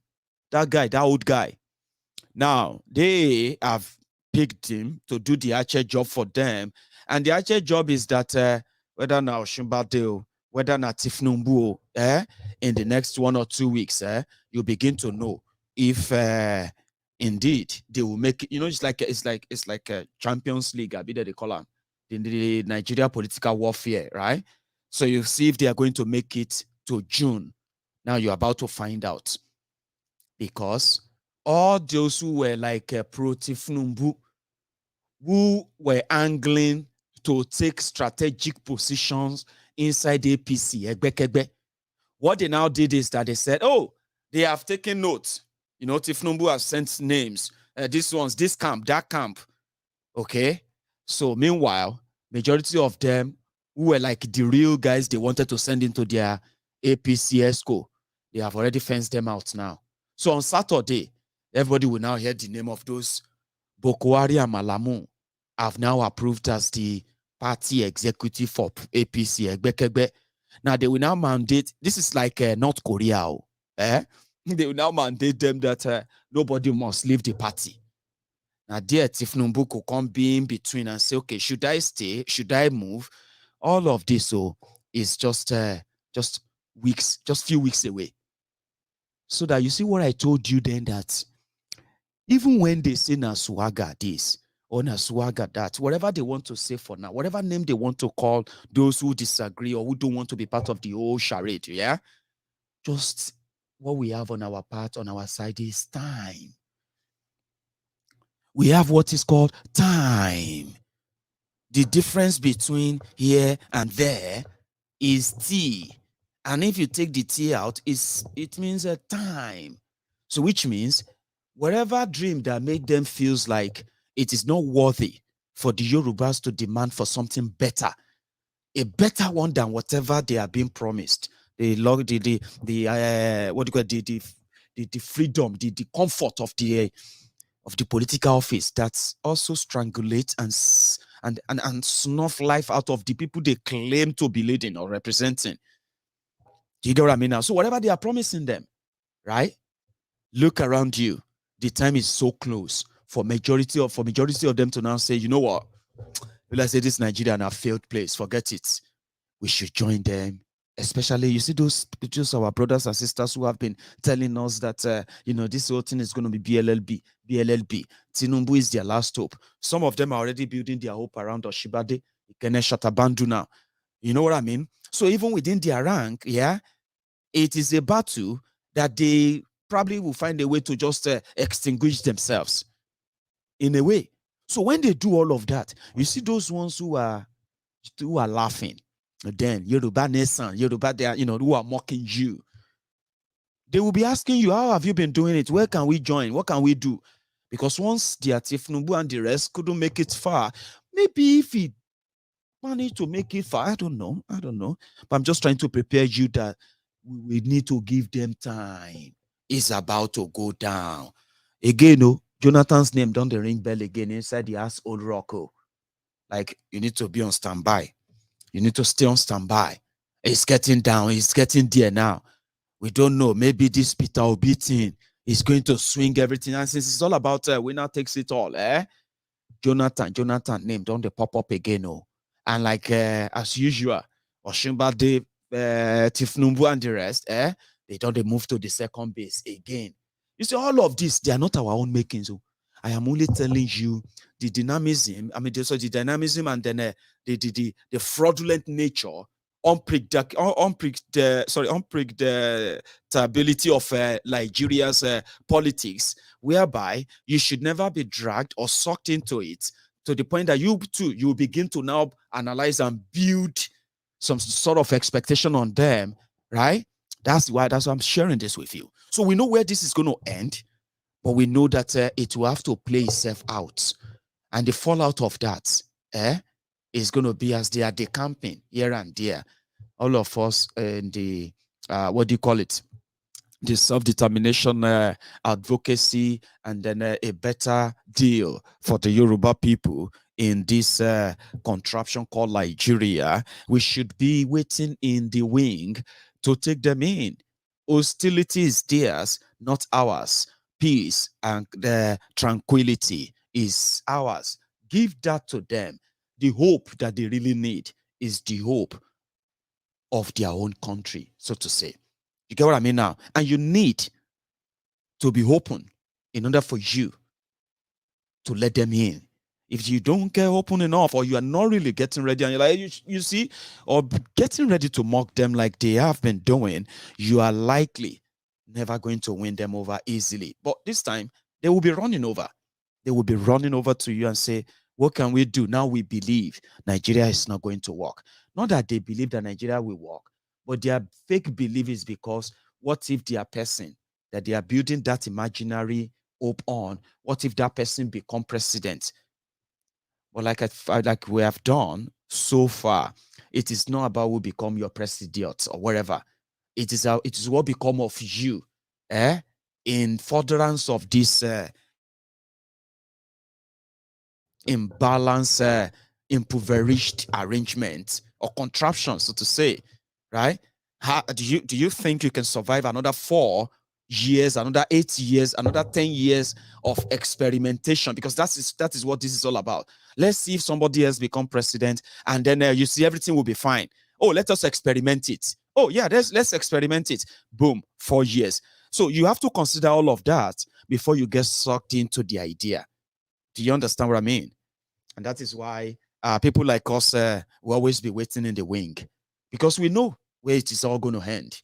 That old guy. Now they have picked him to do the actual job for them, and the actual job is that whether now Shimbade, whether na Tifnumbu, in the next 1 or 2 weeks, you begin to know if indeed they will make it. You know, it's like a Champions League, I be they call them, the Nigeria political warfare, right? So you see if they are going to make it to June. Now you're about to find out, because all those who were like pro-Tifnumbu, who were angling to take strategic positions inside the APC, what they now did is that they said, oh, they have taken notes. You know, Tifnumbu has sent names. This one's this camp, that camp. Okay. So meanwhile, majority of them who were like the real guys they wanted to send into their APC ESCO, they have already fenced them out now. So on Saturday, everybody will now hear the name of those Bokwari and Malamu have now approved as the party executive for APC. Now they will now mandate, this is like North Korea, they will now mandate them that nobody must leave the party. Now dear Tifnumbu could come be in between and say, okay, should I stay? Should I move? All of this is just weeks, just few weeks away. So that you see what I told you then, that even when they say Naswaga this or Naswaga that, whatever they want to say for now, whatever name they want to call those who disagree or who don't want to be part of the whole charade, yeah? Just what we have on our part, on our side is time. We have what is called time. The difference between here and there is T. And if you take the T out, it means a time. So which means whatever dream that make them feels like it is not worthy for the Yorubas to demand for something better, a better one than whatever they are being promised. The freedom, the comfort of the political office that's also strangulate and snuff life out of the people they claim to be leading or representing. Do you get what I mean now? So whatever they are promising them, right? Look around you. The time is so close for majority of them to now say, you know what? Let's say this Nigeria a failed place. Forget it. We should join them. Especially, you see those our brothers and sisters who have been telling us that this whole thing is going to be BLLB. Tinubu is their last hope. Some of them are already building their hope around Oshibade, Ikene Shatabandu now. You know what I mean? So even within their rank, yeah, it is a battle that they probably will find a way to just extinguish themselves in a way. So when they do all of that, you see those ones who are laughing, then Yoruba Nation, Yoruba, they are, who are mocking you. They will be asking you, how have you been doing it? Where can we join? What can we do? Because once the Tifnumbu and the rest couldn't make it far, maybe if he managed to make it far, I don't know. But I'm just trying to prepare you that we need to give them time. It's about to go down. Again, Jonathan's name don't the ring bell again inside the ass old Rocco. Like, you need to be on standby. You need to stay on standby. It's getting down. It's getting there now. We don't know. Maybe this Peter Obi thing is going to swing everything. And since it's all about winner takes it all, Jonathan name don't they pop up again, and like as usual, Oshimbade, Tifnumbu and the rest, they don't they move to the second base again. You see, all of this, they are not our own making. So I am only telling you the dynamism. I mean, the dynamism and then the fraudulent nature, unpredictability of Nigeria's politics, whereby you should never be dragged or sucked into it to the point that you begin to now analyze and build some sort of expectation on them, right? That's why I'm sharing this with you. So we know where this is going to end, but we know that it will have to play itself out. And the fallout of that is going to be as they are decamping here and there. All of us in the, the self-determination advocacy, and then a better deal for the Yoruba people in this contraption called Nigeria. We should be waiting in the wing to take them in. Hostility is theirs, not ours. Peace and tranquility is ours. Give that to them. The hope that they really need is the hope of their own country, so to say. You get what I mean now? And you need to be open in order for you to let them in. If you don't get open enough, or you are not really getting ready, and you're like, you see, or getting ready to mock them like they have been doing, you are likely never going to win them over easily. But this time, they will be running over. They will be running over to you and say, what can we do? Now we believe Nigeria is not going to work. Not that they believe that Nigeria will work, but their fake belief is because what if their person that they are building that imaginary hope on, what if that person become president? But like we have done so far, it is not about who become your president or whatever. It is what become of you, in furtherance of this imbalance, impoverished arrangement or contraption, so to say, right? How do you think you can survive another 4 years, another 8 years, another 10 years of experimentation? Because that is what this is all about. Let's see if somebody else become president, and then you see everything will be fine. Oh, let us experiment it. Oh yeah, let's experiment it. Boom, 4 years. So you have to consider all of that before you get sucked into the idea. Do you understand what I mean? And that is why people like us will always be waiting in the wing, because we know where it is all going to end.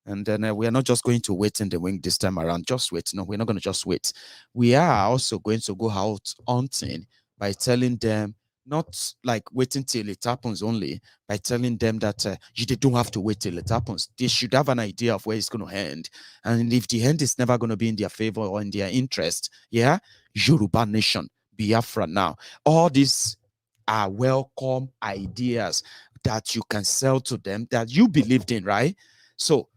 And then we are not just going to wait in the wing this time around. Just wait. No, we're not going to just wait. We are also going to go out hunting by telling them, not like waiting till it happens only, by telling them that they don't have to wait till it happens. They should have an idea of where it's going to end. And if the end is never going to be in their favor or in their interest, yeah, Yoruba nation, Biafra now. All these are welcome ideas that you can sell to them, that you believed in, right? So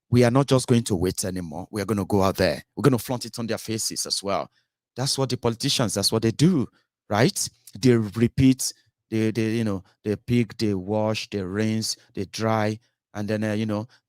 we are not just going to wait anymore. We are going to go out there. We're going to flaunt it on their faces as well. That's what the politicians, that's what they do, right? They repeat, they pick, they wash, they rinse, they dry, and then,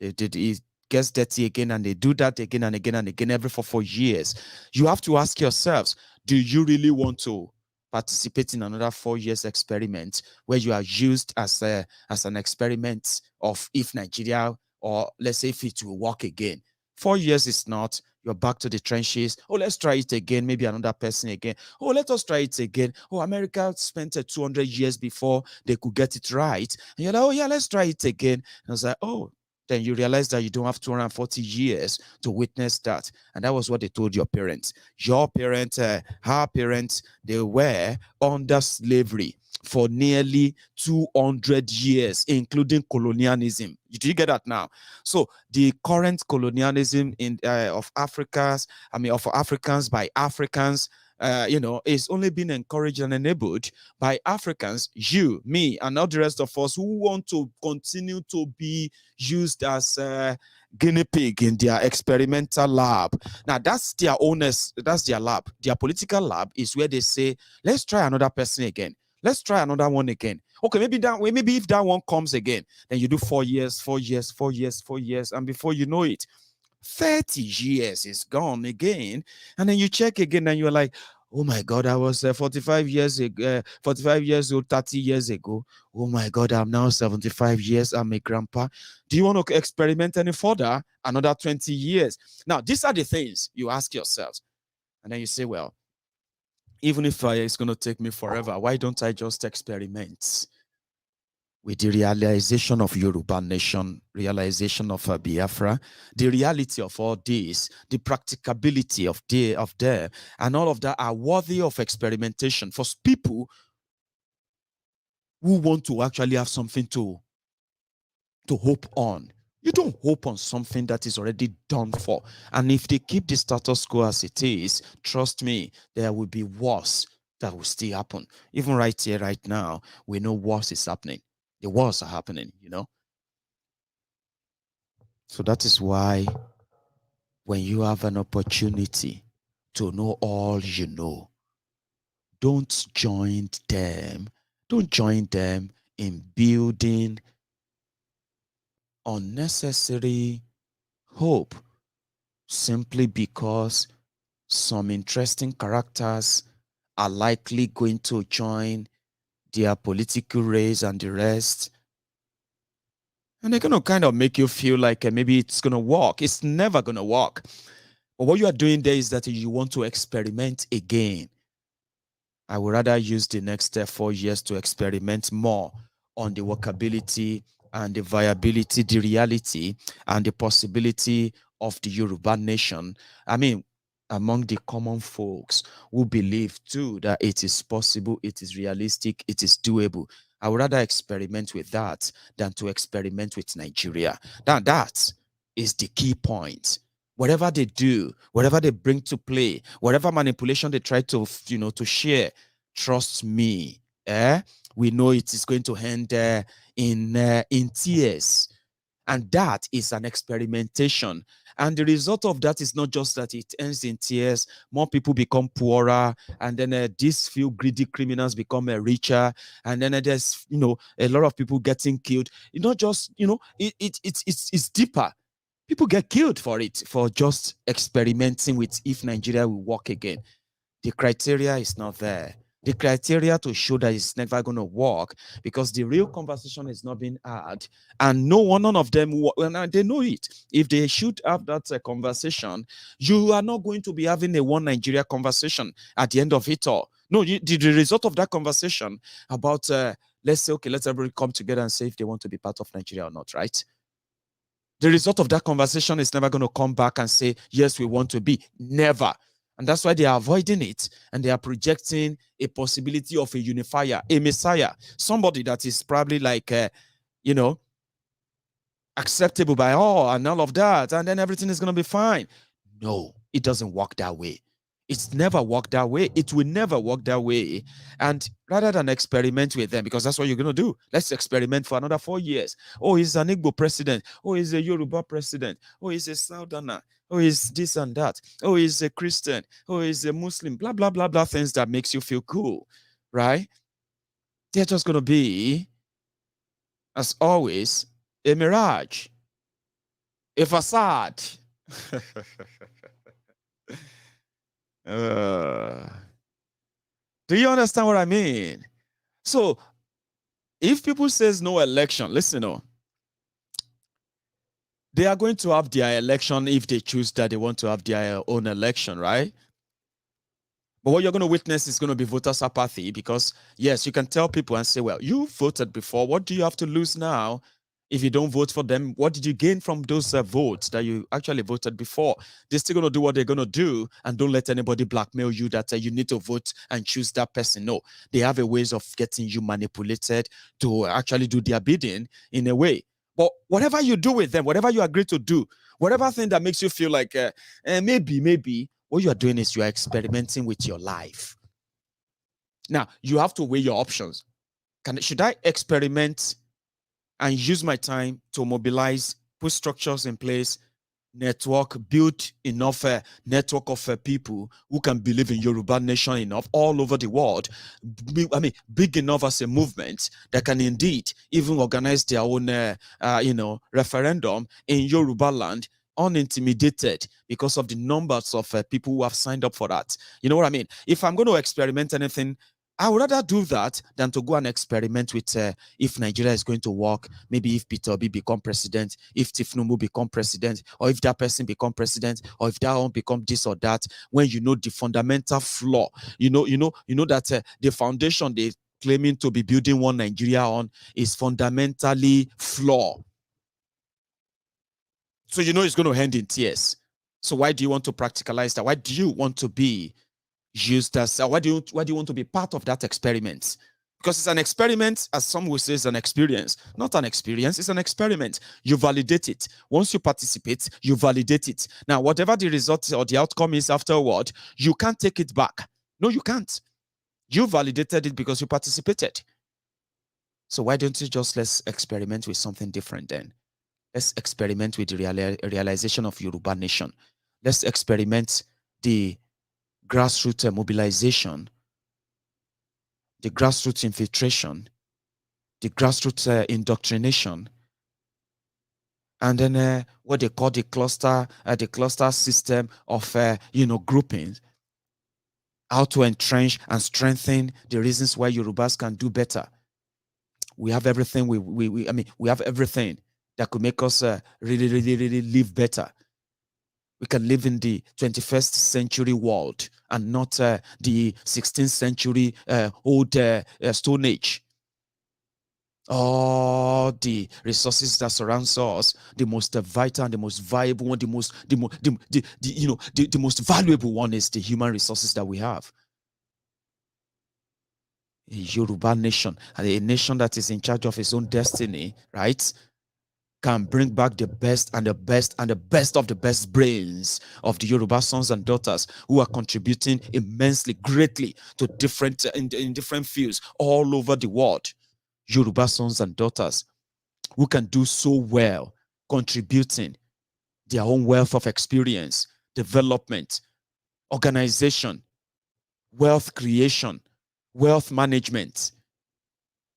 it gets dirty again, and they do that again and again and again every 4 years. You have to ask yourselves, do you really want to participate in another 4 years experiment where you are used as an experiment of if Nigeria, or let's say if it will work again? 4 years is not. You're back to the trenches. Oh, let's try it again. Maybe another person again. Oh, let us try it again. Oh, America spent 200 years before they could get it right. And you're like, oh yeah, let's try it again. And I was like, oh, then you realize that you don't have 240 years to witness that. And that was what they told your parents. Your parents, our parents, they were under slavery for nearly 200 years, including colonialism. Do you get that now? So the current colonialism of Africans by Africans, is only being encouraged and enabled by Africans, you, me, and all the rest of us who want to continue to be used as guinea pig in their experimental lab. Now that's their owners, that's their lab. Their political lab is where they say, let's try another person again. Let's try another one again. Okay, maybe if that one comes again, then you do 4 years, 4 years, 4 years, 4 years, and before you know it, 30 years is gone again. And then you check again and you're like, oh my God, I was 45 years old 30 years ago. Oh my God, I'm now 75 years. I'm a grandpa. Do you want to experiment any further? Another 20 years. Now, these are the things you ask yourselves. And then you say, well, even if it's going to take me forever, why don't I just experiment with the realization of Yoruba nation, realization of Biafra, the reality of all this, the practicability of them, and all of that are worthy of experimentation for people who want to actually have something to hope on. You don't hope on something that is already done for. And if they keep the status quo as it is, trust me, there will be worse that will still happen. Even right here, right now, we know worse is happening. The wars are happening, So that is why when you have an opportunity to know all you know, don't join them. Don't join them in building unnecessary hope simply because some interesting characters are likely going to join their political race and the rest. And they're going to kind of make you feel like maybe it's going to work. It's never going to work. But what you are doing there is that you want to experiment again. I would rather use the next 4 years to experiment more on the workability and the viability, the reality and the possibility of the Yoruba nation. I mean, among the common folks who believe too that it is possible, it is realistic, it is doable. I would rather experiment with that than to experiment with Nigeria. That is the key point. Whatever they do, whatever they bring to play, whatever manipulation they try to, to share, trust me, we know it is going to end in tears. And that is an experimentation. And the result of that is not just that it ends in tears, more people become poorer, and then these few greedy criminals become richer, and then there's, a lot of people getting killed. It's not just, it's deeper. People get killed for it, for just experimenting with if Nigeria will work again. The criteria is not there. The criteria to show that it's never going to work, because the real conversation is not being had, and none of them, they know it. If they should have that conversation, you are not going to be having a one Nigeria conversation at the end of it all. No, the result of that conversation about, let's say, okay, let's everybody come together and say if they want to be part of Nigeria or not, right? The result of that conversation is never going to come back and say, yes, we want to be. Never. And that's why they are avoiding it, and they are projecting a possibility of a unifier, a messiah, somebody that is probably like, acceptable by all and all of that, and then everything is going to be fine. No, it doesn't work that way. It's never worked that way. It will never work that way. And rather than experiment with them, because that's what you're going to do, let's experiment for another 4 years. Oh, he's an Igbo president. Oh, he's a Yoruba president. Oh, he's a Southerner. Oh, he's this and that. Oh, he's a Christian. Oh, he's a Muslim. Blah, blah, blah, blah, things that makes you feel cool, right? They're just going to be, as always, a mirage, a facade. Do you understand what I mean? So if people says no election, listen, they are going to have their election if they choose that they want to have their own election, right? But what you're going to witness is going to be voters' apathy, because yes, you can tell people and say, well, you voted before. What do you have to lose now? If you don't vote for them, what did you gain from those votes that you actually voted before? They're still going to do what they're going to do, and don't let anybody blackmail you that you need to vote and choose that person. No, they have a ways of getting you manipulated to actually do their bidding in a way. But whatever you do with them, whatever you agree to do, whatever thing that makes you feel like maybe, what you are doing is you are experimenting with your life. Now, you have to weigh your options. Should I experiment and use my time to mobilize, put structures in place, network, build enough network of people who can believe in Yoruba nation enough all over the world? Big enough as a movement that can indeed even organize their own, referendum in Yoruba land, unintimidated, because of the numbers of people who have signed up for that. You know what I mean? If I'm going to experiment anything, I would rather do that than to go and experiment with if Nigeria is going to work, maybe if Peter Obi become president, if Tifnumu become president, or if that person become president, or if that one become this or that, when you know the fundamental flaw, you know that the foundation they claiming to be building one Nigeria on is fundamentally flawed. So you know it's going to end in tears. So why do you want to practicalize that? Why do you want to be used as, why do you want to be part of that experiment? Because it's an experiment, as some will say, it's an experience. Not an experience, it's an experiment. You validate it. Once you participate, you validate it. Now, whatever the result or the outcome is afterward, you can't take it back. No, you can't. You validated it because you participated. So why don't you just let's experiment with something different then? Let's experiment with the realization of Yoruba nation. Let's experiment the grassroots mobilization, the grassroots infiltration, the grassroots indoctrination, and then what they call the cluster system of groupings. how to entrench and strengthen the reasons why Yorubas can do better. We have everything. We have everything that could make us really live better. We can live in the 21st century world and not the 16th century old Stone Age. All the resources that surrounds us, the most vital and the most viable one, the most valuable one is the human resources that we have. A Yoruba nation, and a nation that is in charge of its own destiny, right, can bring back the best and the best and the best of the best brains of the Yoruba sons and daughters who are contributing immensely, greatly to different in different fields all over the world. Yoruba sons and daughters who can do so well, contributing their own wealth of experience, development, organization, wealth creation, wealth management,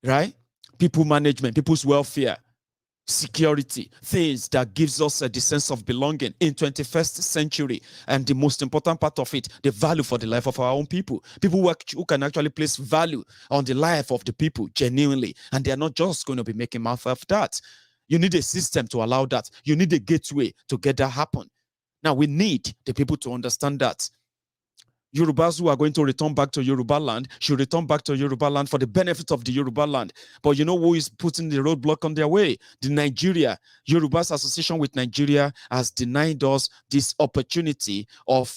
right? People management, people's welfare, security, things that gives us the sense of belonging in 21st century. And the most important part of it, the value for the life of our own people. People who can actually place value on the life of the people genuinely. And they are not just going to be making mouth of that. You need a system to allow that. You need a gateway to get that happen. Now, we need the people to understand that Yorubas who are going to return back to Yoruba land should return back to Yoruba land for the benefit of the Yoruba land. But you know who is putting the roadblock on their way? The Nigeria. Yoruba's association with Nigeria has denied us this opportunity of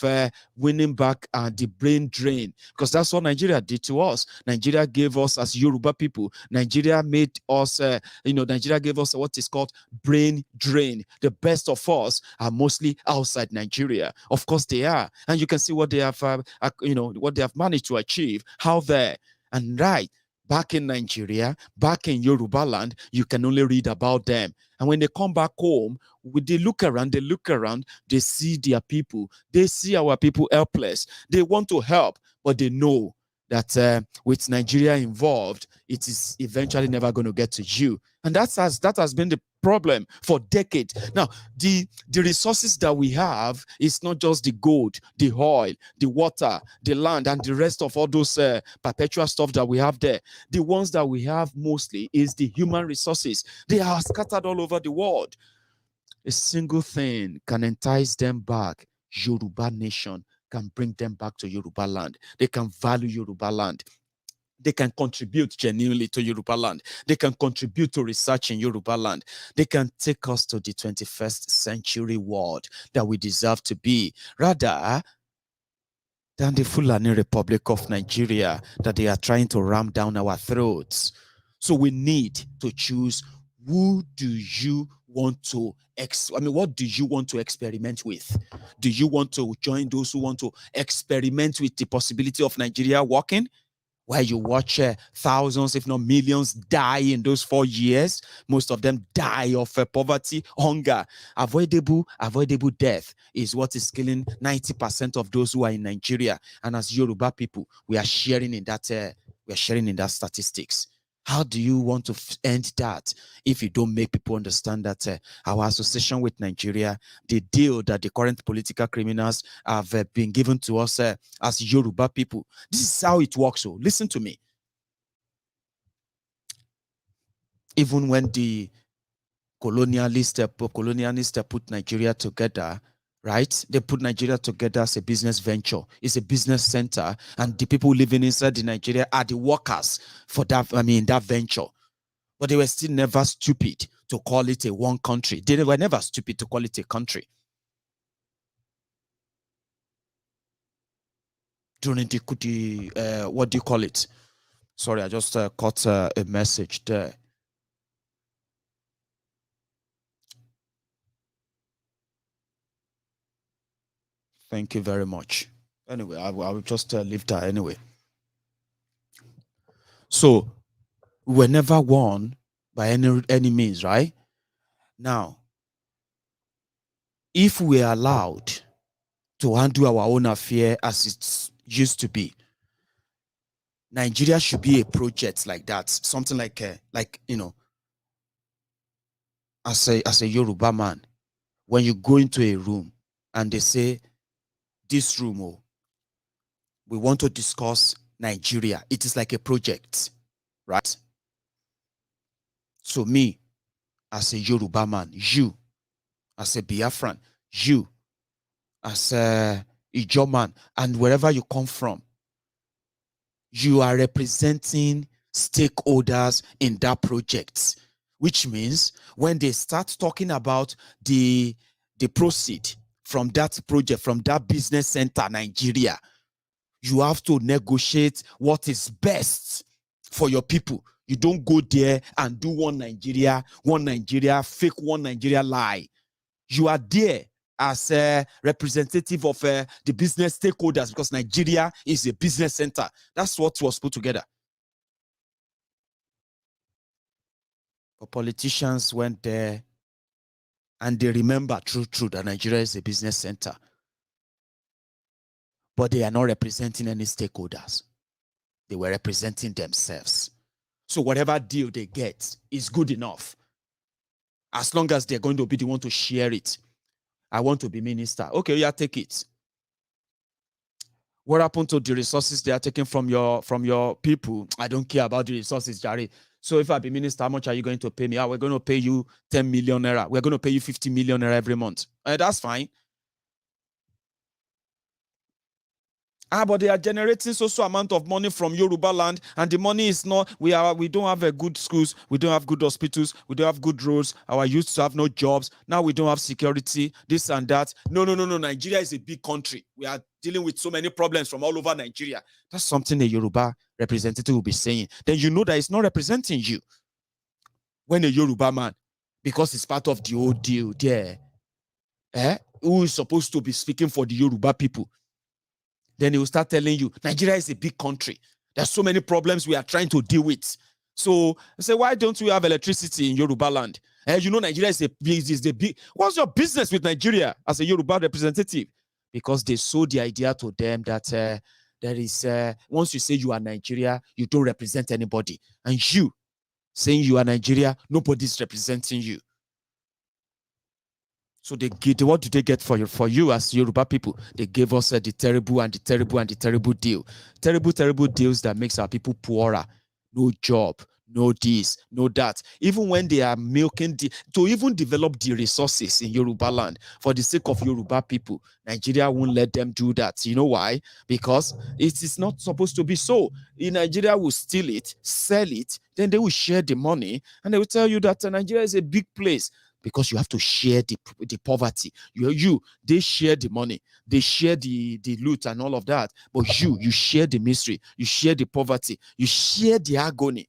winning back the brain drain, because that's what Nigeria did to us. Nigeria gave us, as Yoruba people, Nigeria made us, Nigeria gave us what is called brain drain. The best of us are mostly outside Nigeria. Of course they are. And you can see what they have what they have managed to achieve, how there and right back in Nigeria, back in Yoruba land, you can only read about them. And when they come back home, they look around, they see their people, they see our people helpless. They want to help, but they know that with Nigeria involved, it is eventually never going to get to you. And that has been the problem for decades. Now, the resources that we have is not just the gold, the oil, the water, the land, and the rest of all those perpetual stuff that we have there. The ones that we have mostly is the human resources. They are scattered all over the world. A single thing can entice them back. Yoruba nation can bring them back to Yoruba land. They can value Yoruba land. They can contribute genuinely to Yoruba land. They can contribute to research in Yoruba land. They can take us to the 21st century world that we deserve to be, rather than the Fulani Republic of Nigeria that they are trying to ram down our throats. So we need to choose, who do you want to what do you want to experiment with? Do you want to join those who want to experiment with the possibility of Nigeria working, where you watch thousands, if not millions, die in those 4 years? Most of them die of poverty, hunger. Avoidable death is what is killing 90% of those who are in Nigeria. And as Yoruba people, we are sharing in that statistics. How do you want to end that if you don't make people understand that our association with Nigeria, the deal that the current political criminals have been given to us as Yoruba people, this is how it works. So listen to me. Even when the colonialists put Nigeria together, right? They put Nigeria together as a business venture. It's a business center, and the people living inside the Nigeria are the workers for that, that venture. But they were still never stupid to call it a one country. They were never stupid to call it a country. During the what do you call it? Sorry, I just caught a message there. Thank you very much. Anyway, I will just leave that anyway. So we were never won by any means, right? Now, if we are allowed to handle our own affair as it used to be, Nigeria should be a project like that, something like as a Yoruba man, when you go into a room and they say, this room, we want to discuss Nigeria. It is like a project, right? So me, as a Yoruba man, you, as a Biafran, you, as a Igbo man, and wherever you come from, you are representing stakeholders in that project, which means when they start talking about the proceed from that project, from that business center, Nigeria, you have to negotiate what is best for your people. You don't go there and do one Nigeria, fake one Nigeria lie. You are there as a representative of the business stakeholders, because Nigeria is a business center. That's what was put together. But politicians went there and they remember true that Nigeria is a business center. But they are not representing any stakeholders. They were representing themselves. So whatever deal they get is good enough, as long as they're going to be the one to share it. I want to be minister. Okay, yeah, take it. What happened to the resources they are taking from your people? I don't care about the resources, Jerry. So if I be minister, how much are you going to pay me? We're going to pay you 10 million naira. We're going to pay you 50 million naira every month. That's fine. But they are generating so amount of money from Yoruba land, and the money is not. We don't have a good schools. We don't have good hospitals. We don't have good roads. Our youth have no jobs. Now we don't have security. This and that. No. Nigeria is a big country. We are dealing with so many problems from all over Nigeria. That's something a Yoruba representative will be saying. Then you know that it's not representing you. When a Yoruba man, because it's part of the old deal there, who is supposed to be speaking for the Yoruba people, then he will start telling you, Nigeria is a big country. There's so many problems we are trying to deal with. So I say, why don't we have electricity in Yoruba land? You know, Nigeria is the big. What's your business with Nigeria as a Yoruba representative? Because they sold the idea to them that there is, once you say you are Nigeria, you don't represent anybody. And you saying you are Nigeria, nobody's representing you. So what do they get for you as Yoruba people? They gave us the terrible deal. Terrible deals that makes our people poorer. No job, no this, no that. Even when they are milking to even develop the resources in Yoruba land for the sake of Yoruba people, Nigeria won't let them do that. You know why? Because it is not supposed to be so. In Nigeria will steal it, sell it, then they will share the money, and they will tell you that Nigeria is a big place. Because you have to share the poverty. They share the money, they share the loot and all of that. But you share the misery, you share the poverty, you share the agony.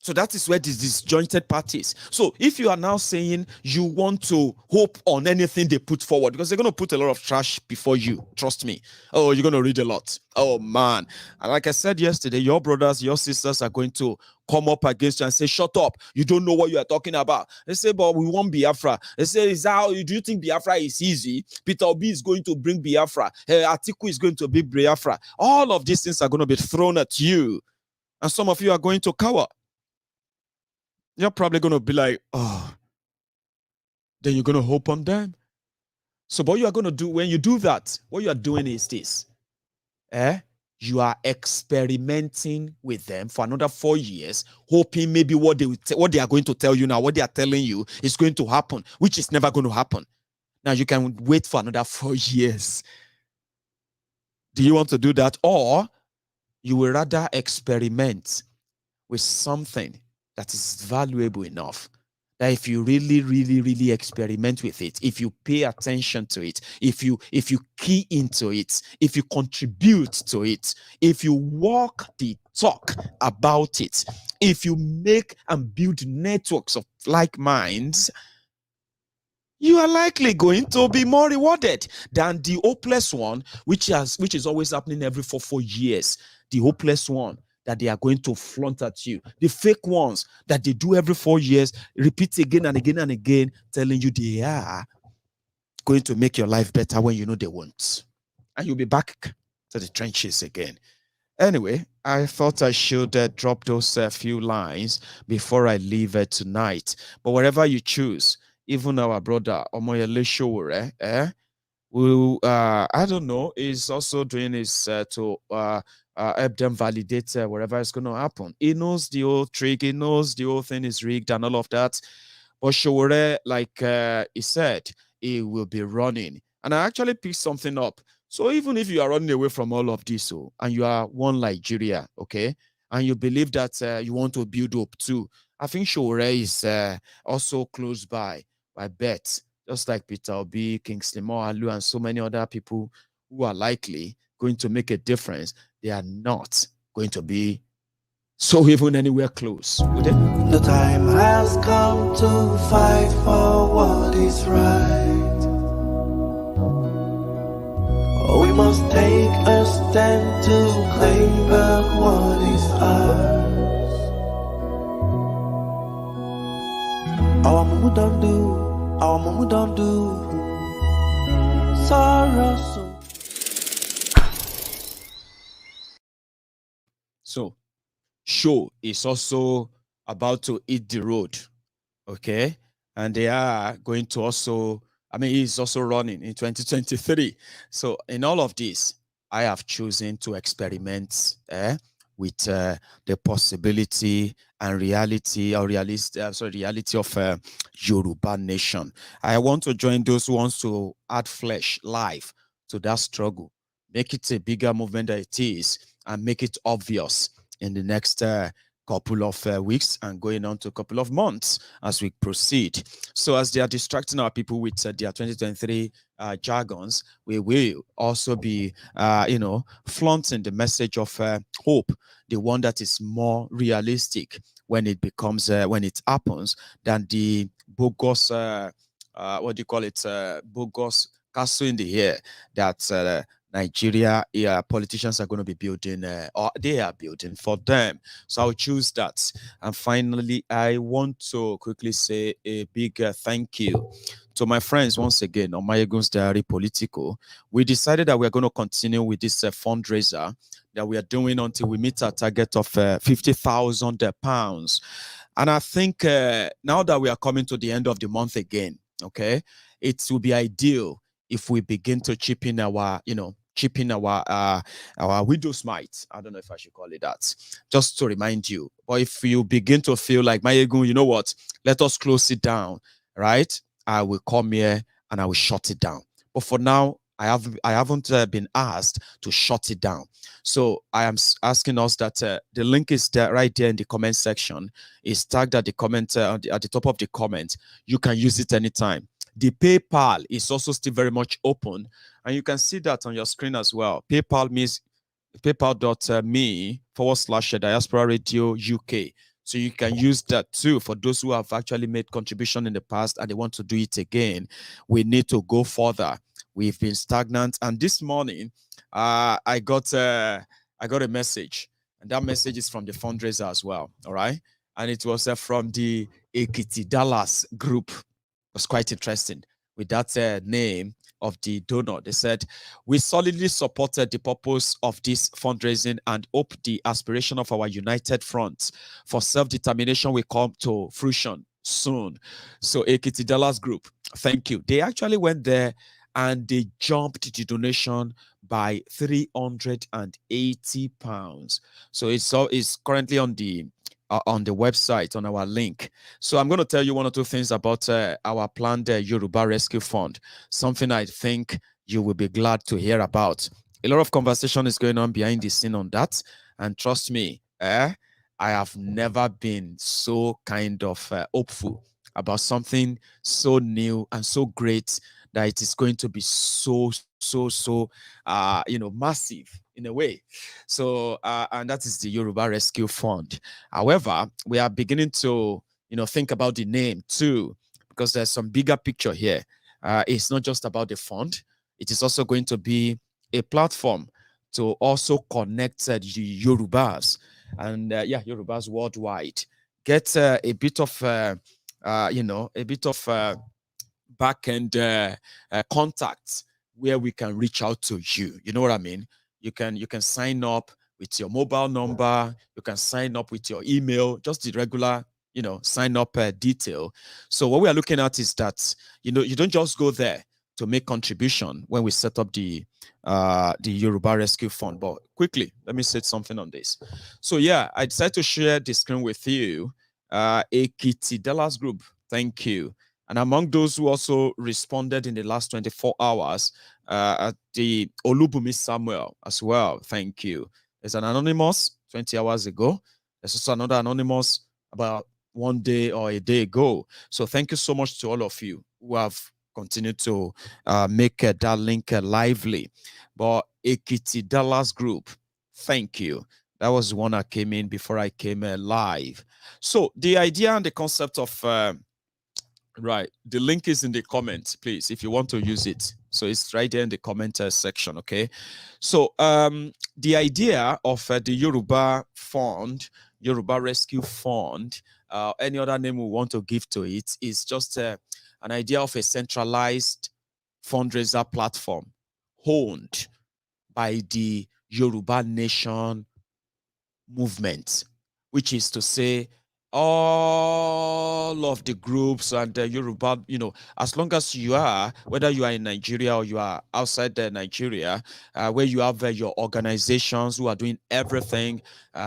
So that is where these disjointed parties. So if you are now saying you want to hope on anything they put forward, because they're going to put a lot of trash before you, trust me. Oh, you're going to read a lot. Oh, man. And like I said yesterday, your brothers, your sisters are going to come up against you and say, shut up. You don't know what you are talking about. They say, but we want Biafra. They say, do you think Biafra is easy? Peter Obi is going to bring Biafra. Atiku is going to be Biafra. All of these things are going to be thrown at you. And some of you are going to cower. You're probably going to be like, oh, then you're going to hope on them. So what you are going to do when you do that, what you are doing is this. You are experimenting with them for another 4 years, hoping maybe what they are going to tell you now, what they are telling you is going to happen, which is never going to happen. Now you can wait for another 4 years. Do you want to do that? Or you will rather experiment with something that is valuable enough that if you really experiment with it, if you pay attention to it, if you key into it, if you contribute to it, if you walk the talk about it, if you make and build networks of like minds, you are likely going to be more rewarded than the hopeless one, which is always happening every 4 years. The hopeless one that they are going to flaunt at you. The fake ones that they do every 4 years, repeat again and again and again, telling you they are going to make your life better when you know they won't. And you'll be back to the trenches again. Anyway, I thought I should drop those few lines before I leave tonight. But wherever you choose, even our brother Omoyele Showore, will, I don't know, is also doing is to help them validate whatever is going to happen. He knows the old trick, he knows the whole thing is rigged and all of that. But Showore, like he said, he will be running. And I actually picked something up. So even if you are running away from all of this, and you are one Nigeria, okay, and you believe that you want to build up too, I think Showore is also close by bet, just like Peter Obi, Kingsley Mohalu, and so many other people who are likely going to make a difference. They are not going to be so even anywhere close. Would it? The time has come to fight for what is right. We must take a stand to claim back what is ours. Our mumu don't do, our mumu don't do. Sorrow. So, show is also about to hit the road, okay? And they are going to also, I mean, he's also running in 2023. So in all of this, I have chosen to experiment with the possibility and reality or reality of Yoruba nation. I want to join those who wants to add flesh, life to that struggle, make it a bigger movement than it is, and make it obvious in the next couple of weeks and going on to a couple of months as we proceed. So as they are distracting our people with their 2023 jargons, we will also be, flaunting the message of hope, the one that is more realistic when it becomes, when it happens, than the bogus, bogus castle in the air that Nigeria politicians are going to be building, or they are building for them. So I'll choose that. And finally, I want to quickly say a big thank you to my friends once again on MaiyegunsDiary Politico. We decided that we're going to continue with this fundraiser that we are doing until we meet our target of £50,000. And I think now that we are coming to the end of the month again, okay, it will be ideal if we begin to chip in our, our widow's mite. I don't know if I should call it that, just to remind you. But if you begin to feel like, Maiyegun, you know what, let us close it down, right? I will come here and I will shut it down. But for now, I haven't been asked to shut it down. So I am asking us that the link is there, right there in the comment section. It's tagged at the comment at the top of the comment. You can use it anytime. The PayPal is also still very much open, and you can see that on your screen as well. PayPal means paypal.me/Diaspora Radio UK. So you can use that too for those who have actually made contribution in the past and they want to do it again. We need to go further. We've been stagnant, and this morning I got a message, and that message is from the fundraiser as well. All right, and it was from the Ekiti Dallas group. It was quite interesting with that name of the donor. They said, we solidly supported the purpose of this fundraising and hope the aspiration of our united front for self-determination will come to fruition soon. So Ekiti Dallas group, thank you. They actually went there and they jumped the donation by £380. So it's currently on the website, on our link. So I'm going to tell you one or two things about our planned Yoruba Rescue Fund, something I think you will be glad to hear about. A lot of conversation is going on behind the scene on that, and trust me, I have never been so kind of hopeful about something so new and so great that it is going to be so massive in a way. So and that is the Yoruba Rescue Fund. However, we are beginning to think about the name too, because there's some bigger picture here. It's not just about the fund, it is also going to be a platform to also connect the Yorubas and Yorubas worldwide, get a bit of back end contacts where we can reach out to you. You know what I mean? You can sign up with your mobile number. You can sign up with your email, just the regular, sign up detail. So what we are looking at is that, you don't just go there to make contribution when we set up the Yoruba Rescue Fund. But quickly, let me say something on this. So yeah, I decided to share the screen with you. Ekiti Dallas Group, thank you. And among those who also responded in the last 24 hours, the Olubumi Samuel as well, thank you. There's an anonymous 20 hours ago. There's also another anonymous about 1 day or a day ago. So thank you so much to all of you who have continued to make that link lively. But Ekiti Dallas Group, thank you. That was the one that came in before I came live. So the idea and the concept of right, the link is in the comments, please, if you want to use it. So it's right there in the comment section, okay? So the idea of the Yoruba Fund, Yoruba Rescue Fund, any other name we want to give to it, is just an idea of a centralized fundraiser platform honed by the Yoruba Nation movement, which is to say all of the groups and Yoruba, as long as you are, whether you are in Nigeria or you are outside Nigeria, where you have your organizations who are doing everything,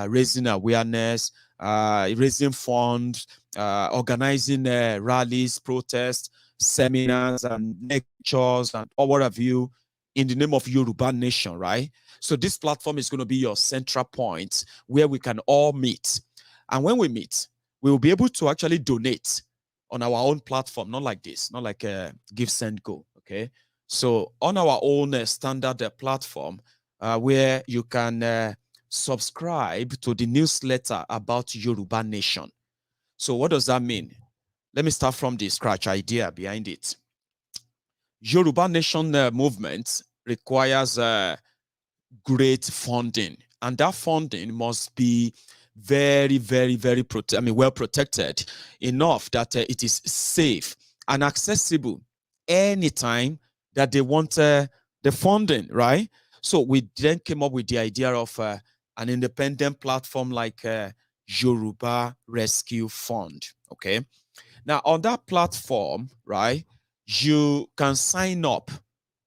raising awareness, raising funds, organizing rallies, protests, seminars, and lectures, and all what have you, in the name of Yoruba Nation, right? So this platform is going to be your central point where we can all meet. And when we meet, we will be able to actually donate on our own platform, not like this, not like Give, Send, Go, okay? So on our own standard platform where you can subscribe to the newsletter about Yoruba Nation. So what does that mean? Let me start from the scratch idea behind it. Yoruba Nation movement requires great funding, and that funding must be very, very, very well protected enough that it is safe and accessible anytime that they want the funding, right? So we then came up with the idea of an independent platform like Yoruba Rescue Fund, okay? Now, on that platform, right, you can sign up.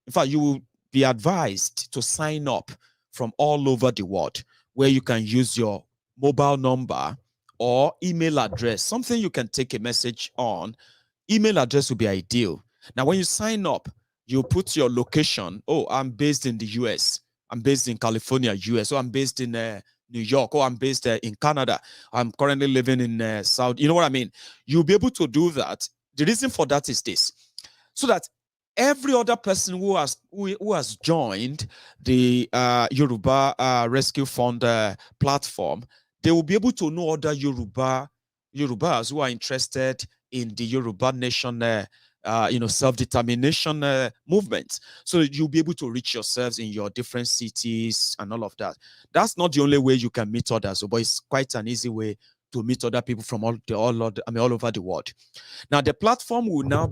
In fact, you will be advised to sign up from all over the world, where you can use your mobile number or email address, something you can take a message on. Email address will be ideal. Now, when you sign up, you put your location. Oh, I'm based in the US. I'm based in California, US. Oh, I'm based in New York. Oh, I'm based in Canada. I'm currently living in Saudi. You know what I mean? You'll be able to do that. The reason for that is this, so that every other person who has joined the Yoruba Rescue Fund platform, they will be able to know other Yorubas who are interested in the Yoruba Nation, self-determination movement. So you'll be able to reach yourselves in your different cities and all of that. That's not the only way you can meet others, but it's quite an easy way to meet other people from all over the world. Now, the platform will now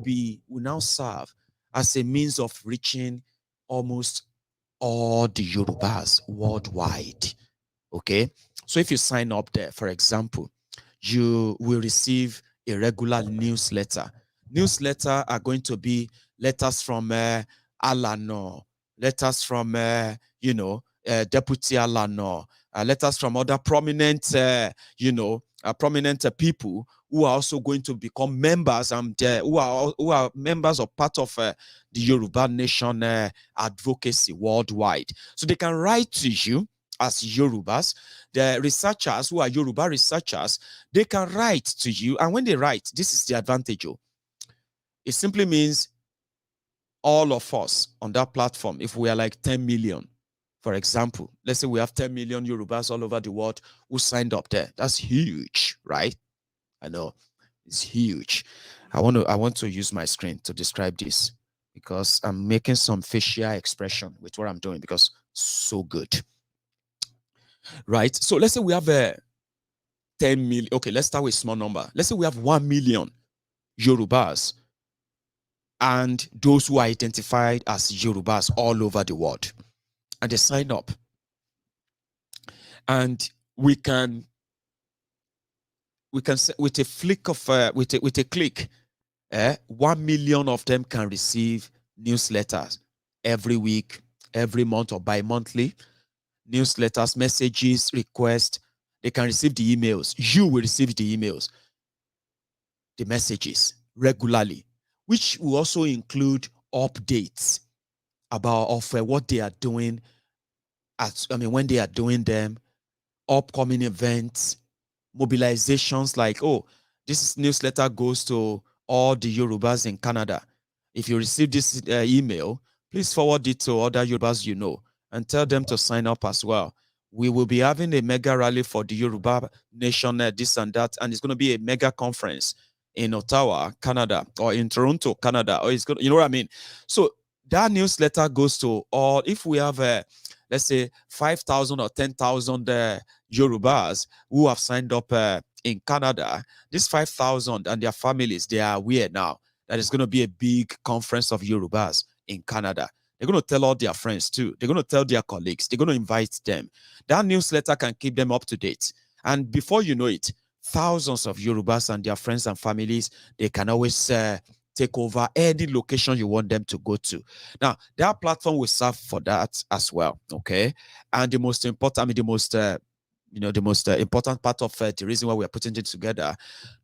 serve as a means of reaching almost all the Yorubas worldwide. Okay, so if you sign up there, for example, you will receive a regular newsletter. Newsletter are going to be letters from Alano, letters from Deputy Alano, letters from other prominent prominent people who are also going to become members and who are members or part of the Yoruba Nation advocacy worldwide. So they can write to you as Yorubas. The researchers who are Yoruba researchers, they can write to you. And when they write, this is the advantage. It simply means all of us on that platform, if we are like 10 million, for example, let's say we have 10 million Yorubas all over the world who signed up there. That's huge, right? I know it's huge. I want to use my screen to describe this because I'm making some facial expression with what I'm doing because so good. Right? So let's say we have 10 million. Okay, let's start with a small number. Let's say we have 1 million Yorubas and those who are identified as Yorubas all over the world. And they sign up. And we can say with a flick of with a click, 1 million of them can receive newsletters every week, every month, or bi-monthly. Newsletters, messages, requests. They can receive the emails. You will receive the emails, the messages regularly, which will also include updates about what they are doing when they are doing them, upcoming events, mobilizations like, oh, this newsletter goes to all the Yorubas in Canada. If you receive this email, please forward it to other Yorubas you know and tell them to sign up as well. We will be having a mega rally for the Yoruba nation, this and that, and it's going to be a mega conference in Ottawa, Canada, or in Toronto, Canada, or it's going, you know what I mean? So that newsletter goes to all. If we have let's say 5,000 or 10,000 Yorubas who have signed up in Canada, these 5,000 and their families, they are aware now that it's going to be a big conference of Yorubas in Canada. They're going to tell all their friends too. They're going to tell their colleagues. They're going to invite them. That newsletter can keep them up to date. And before you know it, thousands of Yorubas and their friends and families, they can always take over any location you want them to go to. Now, that platform will serve for that as well, okay? And the most important, the most important part of the reason why we're putting it together,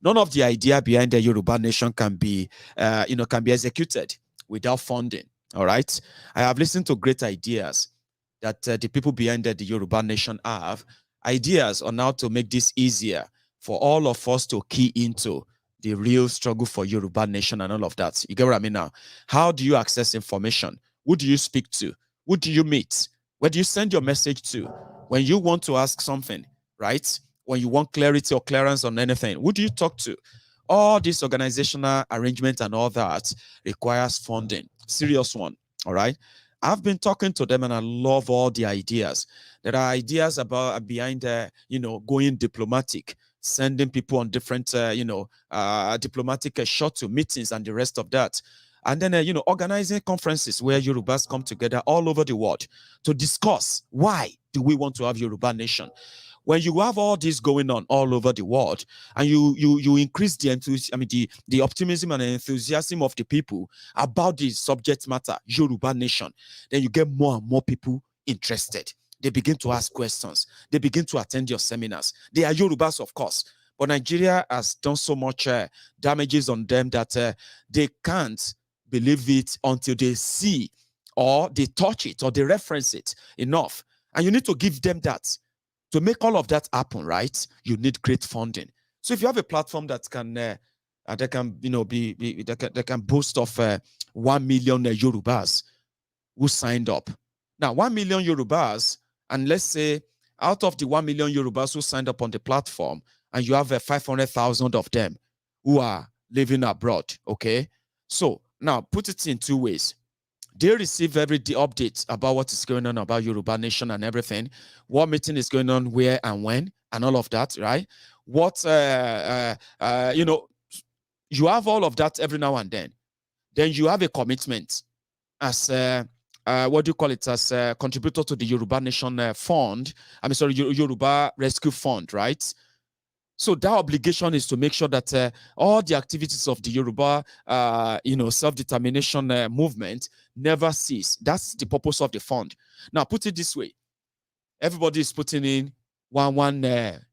none of the idea behind the Yoruba nation can be executed without funding, all right? I have listened to great ideas that the people behind the Yoruba nation have, ideas on how to make this easier for all of us to key into the real struggle for Yoruba nation and all of that. You get what I mean now? How do you access information? Who do you speak to? Who do you meet? Where do you send your message to? When you want to ask something, right? When you want clarity or clearance on anything, who do you talk to? All this organizational arrangement and all that requires funding. Serious one, all right? I've been talking to them and I love all the ideas. There are ideas about behind, going diplomatic, sending people on different, diplomatic shuttle meetings and the rest of that. And then, organizing conferences where Yorubas come together all over the world to discuss why do we want to have Yoruba nation. When you have all this going on all over the world, and you increase the optimism and enthusiasm of the people about the subject matter, Yoruba nation, then you get more and more people interested. They begin to ask questions. They begin to attend your seminars. They are Yorubas, of course, but Nigeria has done so much damages on them that they can't believe it until they see or they touch it or they reference it enough. And you need to give them that. To make all of that happen, right, you need great funding. So if you have a platform that can boast of 1 million Yorubas who signed up. Now, 1 million Yorubas, and let's say out of the 1 million Yorubas who signed up on the platform, and you have 500,000 of them who are living abroad, okay? So now put it in two ways. They receive every day updates about what is going on about Yoruba nation and everything. What meeting is going on, where and when, and all of that, right? What, you have all of that every now and then. Then you have a commitment as, as a contributor to the Yoruba Nation Fund. Yoruba Rescue Fund, right? So that obligation is to make sure that all the activities of the Yoruba, self-determination movement never cease. That's the purpose of the fund. Now, put it this way: everybody is putting in $1,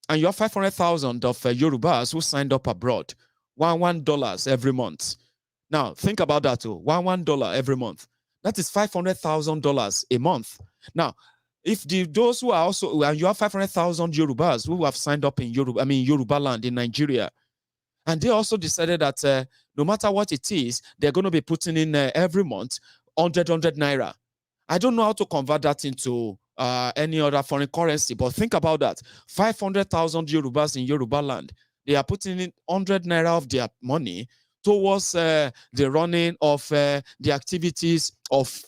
and you have 500,000 of Yorubas who signed up abroad. $1 every month. Now, think about that too. $1 every month. That is $500,000 a month. Now, if those who are also, and you have 500,000 Yorubas who have signed up in Yoruba land in Nigeria, and they also decided that no matter what it is, they're going to be putting in every month 100 naira. I don't know how to convert that into any other foreign currency, but think about that. 500,000 Yorubas in Yoruba land, they are putting in 100 naira of their money towards the running of the activities of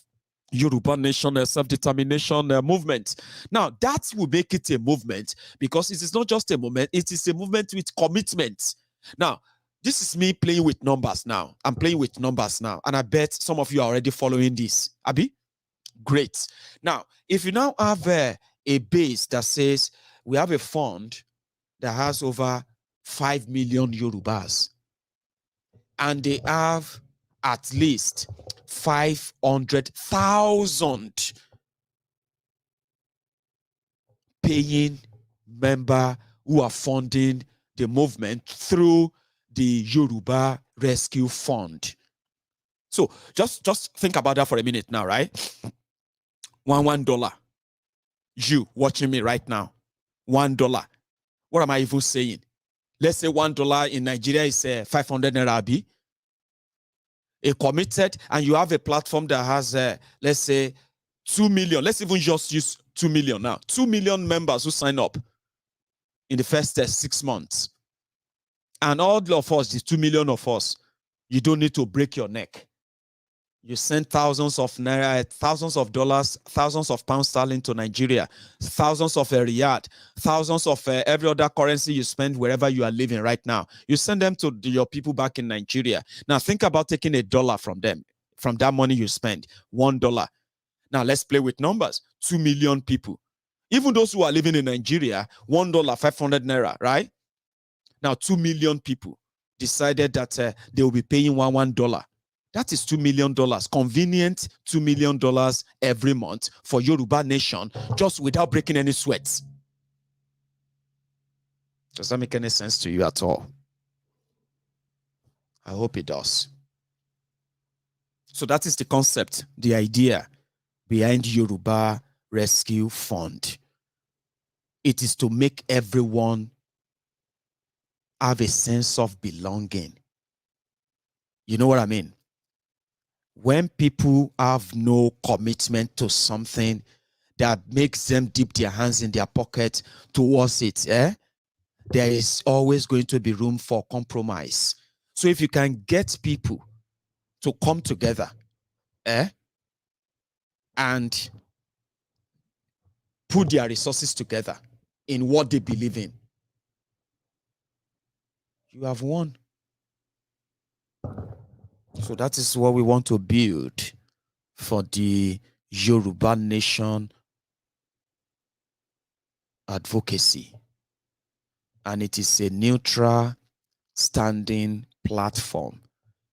Yoruba Nation self-determination movement. Now, that will make it a movement, because it is not just a movement, it is a movement with commitment. Now, this is me playing with numbers now. I'm playing with numbers now, and I bet some of you are already following this. Abi? Great. Now, if you now have a base that says we have a fund that has over 5 million Yorubas, and they have at least 500,000 paying member who are funding the movement through the Yoruba Rescue Fund. So just think about that for a minute now, right? $1. You watching me right now, $1. What am I even saying? Let's say $1 in Nigeria is 500 naira. A committed, and you have a platform that has, let's say, 2 million. Let's even just use 2 million now. 2 million members who sign up in the first 6 months. And all of us, the 2 million of us, you don't need to break your neck. You send thousands of naira, thousands of dollars, thousands of pounds sterling to Nigeria, thousands of riyal, thousands of every other currency you spend wherever you are living right now. You send them to your people back in Nigeria. Now think about taking $1 from them, from that money you spend, $1. Now let's play with numbers. 2 million people. Even those who are living in Nigeria, $1, 500 naira, right? Now 2 million people decided that they will be paying $1. That is $2 million, convenient $2 million every month for Yoruba Nation, just without breaking any sweats. Does that make any sense to you at all? I hope it does. So that is the concept, the idea behind Yoruba Rescue Fund. It is to make everyone have a sense of belonging. You know what I mean? When people have no commitment to something that makes them dip their hands in their pocket towards it, there is always going to be room for compromise. So if you can get people to come together and put their resources together in what they believe in, you have won. So that is what we want to build for the Yoruba Nation advocacy. And it is a neutral standing platform.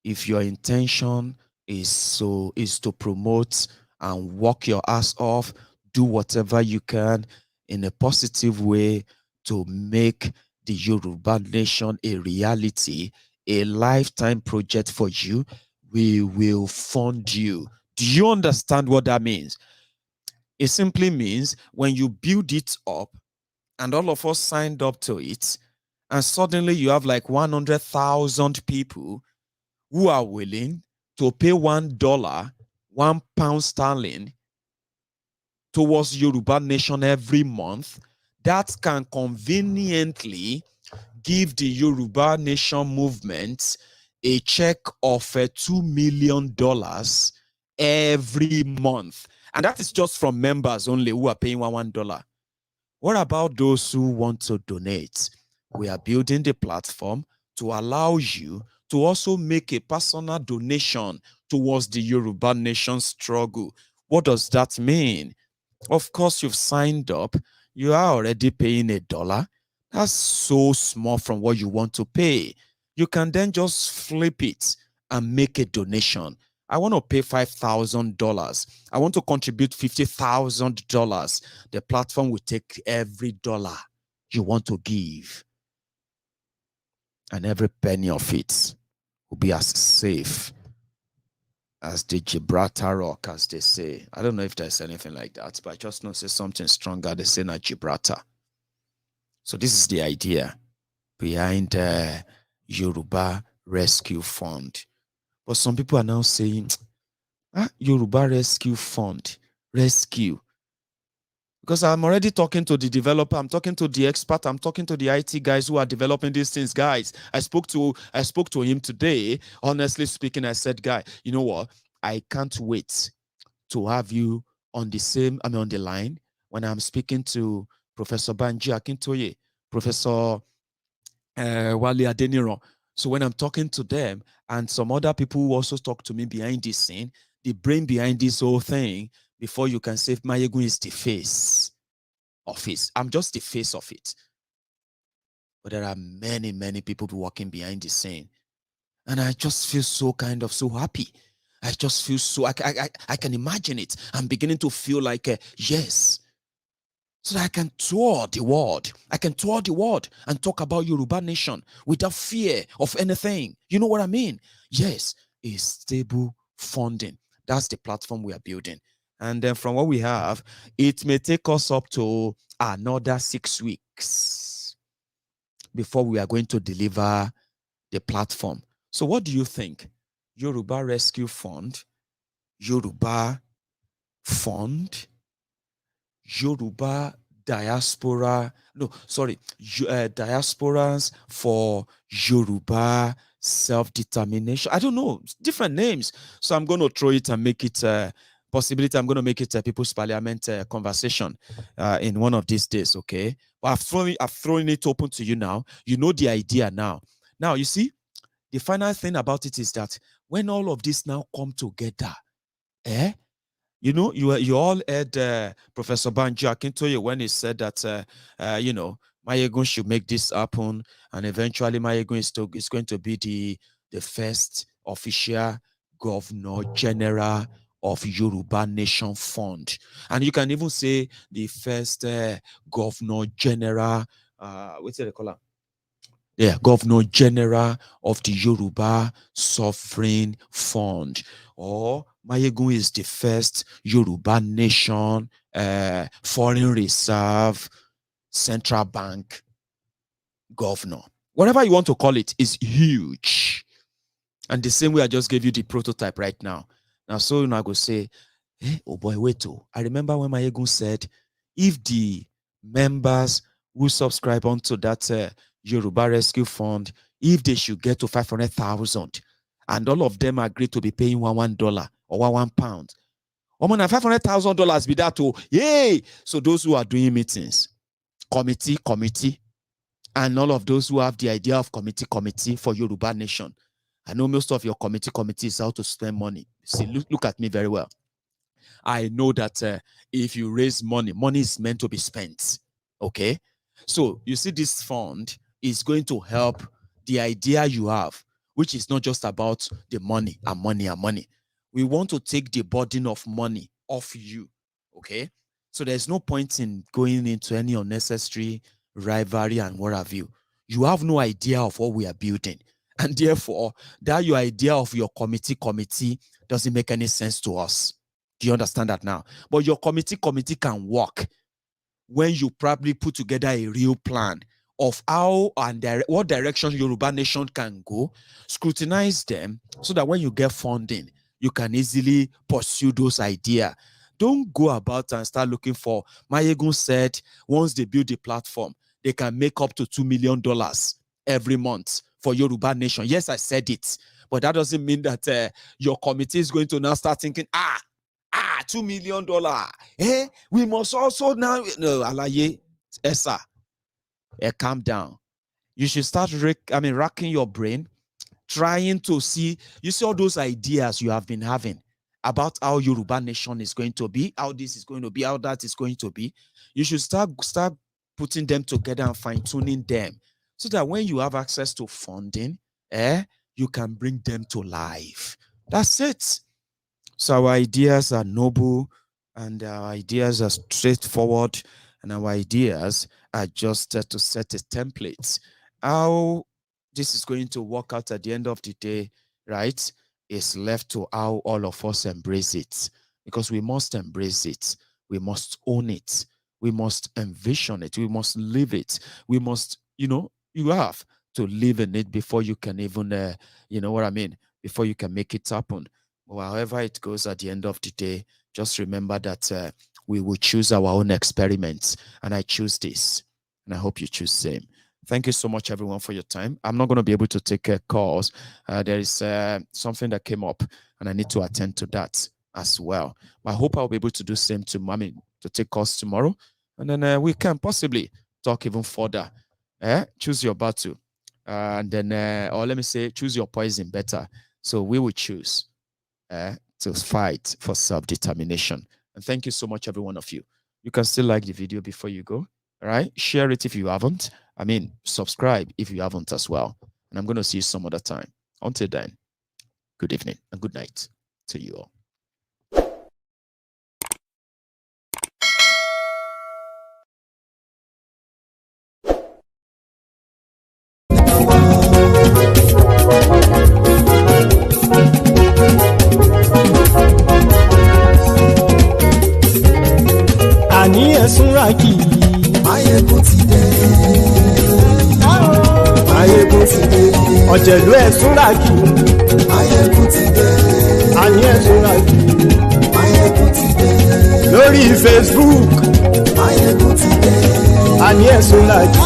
If your intention is to promote and work your ass off, do whatever you can in a positive way to make the Yoruba Nation a reality, a lifetime project for you, we will fund you. Do you understand what that means? It simply means when you build it up and all of us signed up to it, and suddenly you have like 100,000 people who are willing to pay $1, £1 sterling towards Yoruba Nation every month, that can conveniently give the Yoruba Nation movement a check of $2 million every month. And that is just from members only who are paying $1. What about those who want to donate? We are building the platform to allow you to also make a personal donation towards the Yoruba Nation struggle. What does that mean? Of course, you've signed up. You are already paying $1. That's so small from what you want to pay. You can then just flip it and make a donation. I want to pay $5,000. I want to contribute $50,000. The platform will take every dollar you want to give. And every penny of it will be as safe as the Gibraltar Rock, as they say. I don't know if there's anything like that, but I just know say something stronger. They say not Gibraltar. So this is the idea behind Yoruba Rescue Fund. But some people are now saying, Yoruba Rescue Fund, rescue. Because I'm already talking to the developer, I'm talking to the expert, I'm talking to the IT guys who are developing these things, guys. I spoke to him today. Honestly speaking, I said, guy, you know what? I can't wait to have you on the line when I'm speaking to Professor Banji Akintoye, Professor Wale Adeniran. So when I'm talking to them and some other people who also talk to me behind the scene, the brain behind this whole thing, before you can say Maiyegun is the face of it. I'm just the face of it. But there are many, many people working behind the scene. And I just feel so kind of so happy. I just feel so, I can imagine it. I'm beginning to feel like, yes, so that I can tour the world. I can tour the world and talk about Yoruba nation without fear of anything. You know what I mean? Yes, a stable funding. That's the platform we are building. And then from what we have, it may take us up to another 6 weeks before we are going to deliver the platform. So what do you think? Yoruba Rescue Fund, Yoruba Fund, Yoruba Diaspora, no, sorry, Diasporans for Yoruba Self-Determination. I don't know, different names. So I'm going to throw it and make it possibility. I'm going to make it a People's Parliament conversation in one of these days, okay? But I've thrown it open to you now. You know the idea now. Now, you see, the final thing about it is that when all of this now come together, you know, you all heard Professor Banjo Akintoye when he said that, you know, Maiyegun should make this happen, and eventually Maiyegun is going to be the first official governor general of Yoruba Nation Fund, and you can even say the first governor general. What's it called? Yeah, Governor General of the Yoruba Sovereign Fund, or Maiyegun is the first Yoruba Nation Foreign Reserve Central Bank Governor. Whatever you want to call it is huge. And the same way I just gave you the prototype right now. Now, so you know, I go say, hey, oh boy, wait. I remember when Maiyegun said, if the members who subscribe onto that Yoruba Rescue Fund, if they should get to 500,000 and all of them agree to be paying $1 or £1, oh man, $500,000 be that too. Yay! So those who are doing meetings, committee, and all of those who have the idea of committee for Yoruba Nation. I know most of your committee is how to spend money. See, look at me very well. I know that if you raise money, money is meant to be spent. Okay? So you see, this fund is going to help the idea you have, which is not just about the money and money and money. We want to take the burden of money off you. Okay? So there's no point in going into any unnecessary rivalry and what have you. You have no idea of what we are building. And therefore, that your idea of your committee doesn't make any sense to us. Do you understand that now? But your committee can work when you probably put together a real plan of how and what direction Yoruba Nation can go, scrutinize them so that when you get funding, you can easily pursue those ideas. Don't go about and start looking for, Maiyegun said, once they build the platform, they can make up to $2 million every month for Yoruba Nation. Yes, I said it, but that doesn't mean that your committee is going to now start thinking, $2 million. We must also now, no, Alaye, Esa, calm down. You should start racking your brain, trying to see, you see all those ideas you have been having about how Yoruba Nation is going to be, how this is going to be, how that is going to be. You should start putting them together and fine-tuning them so that when you have access to funding, you can bring them to life. That's it. So our ideas are noble and our ideas are straightforward and our ideas are just to set a template. How this is going to work out at the end of the day, right, is left to how all of us embrace it, because we must embrace it. We must own it. We must envision it. We must live it. We must, you have to live in it before you can even, you know what I mean, before you can make it happen. Well, however it goes at the end of the day, just remember that we will choose our own experiments, and I choose this, and I hope you choose same. Thank you so much, everyone, for your time. I'm not going to be able to take calls. There is something that came up, and I need to attend to that as well. I hope I'll be able to do same to take calls tomorrow, and then we can possibly talk even further. Choose your battle, and then, or let me say, choose your poison better. So we will choose to fight for self-determination. And thank you so much, every one of you. You can still like the video before you go. All right, share it if you haven't. Subscribe if you haven't as well. And I'm going to see you some other time. Until then, good evening and good night to you all. Àní ẹ̀sùn ràkì. Maiyegun ti dé. Maiyegun ti dé. Ọ̀jẹ̀lú ẹ̀sùn ràkì. Maiyegun ti dé. Àní ẹ̀sùn ràkì. Maiyegun ti dé. Lórí Facebook. Maiyegun ti dé. Àní ẹ̀sùn ràkì.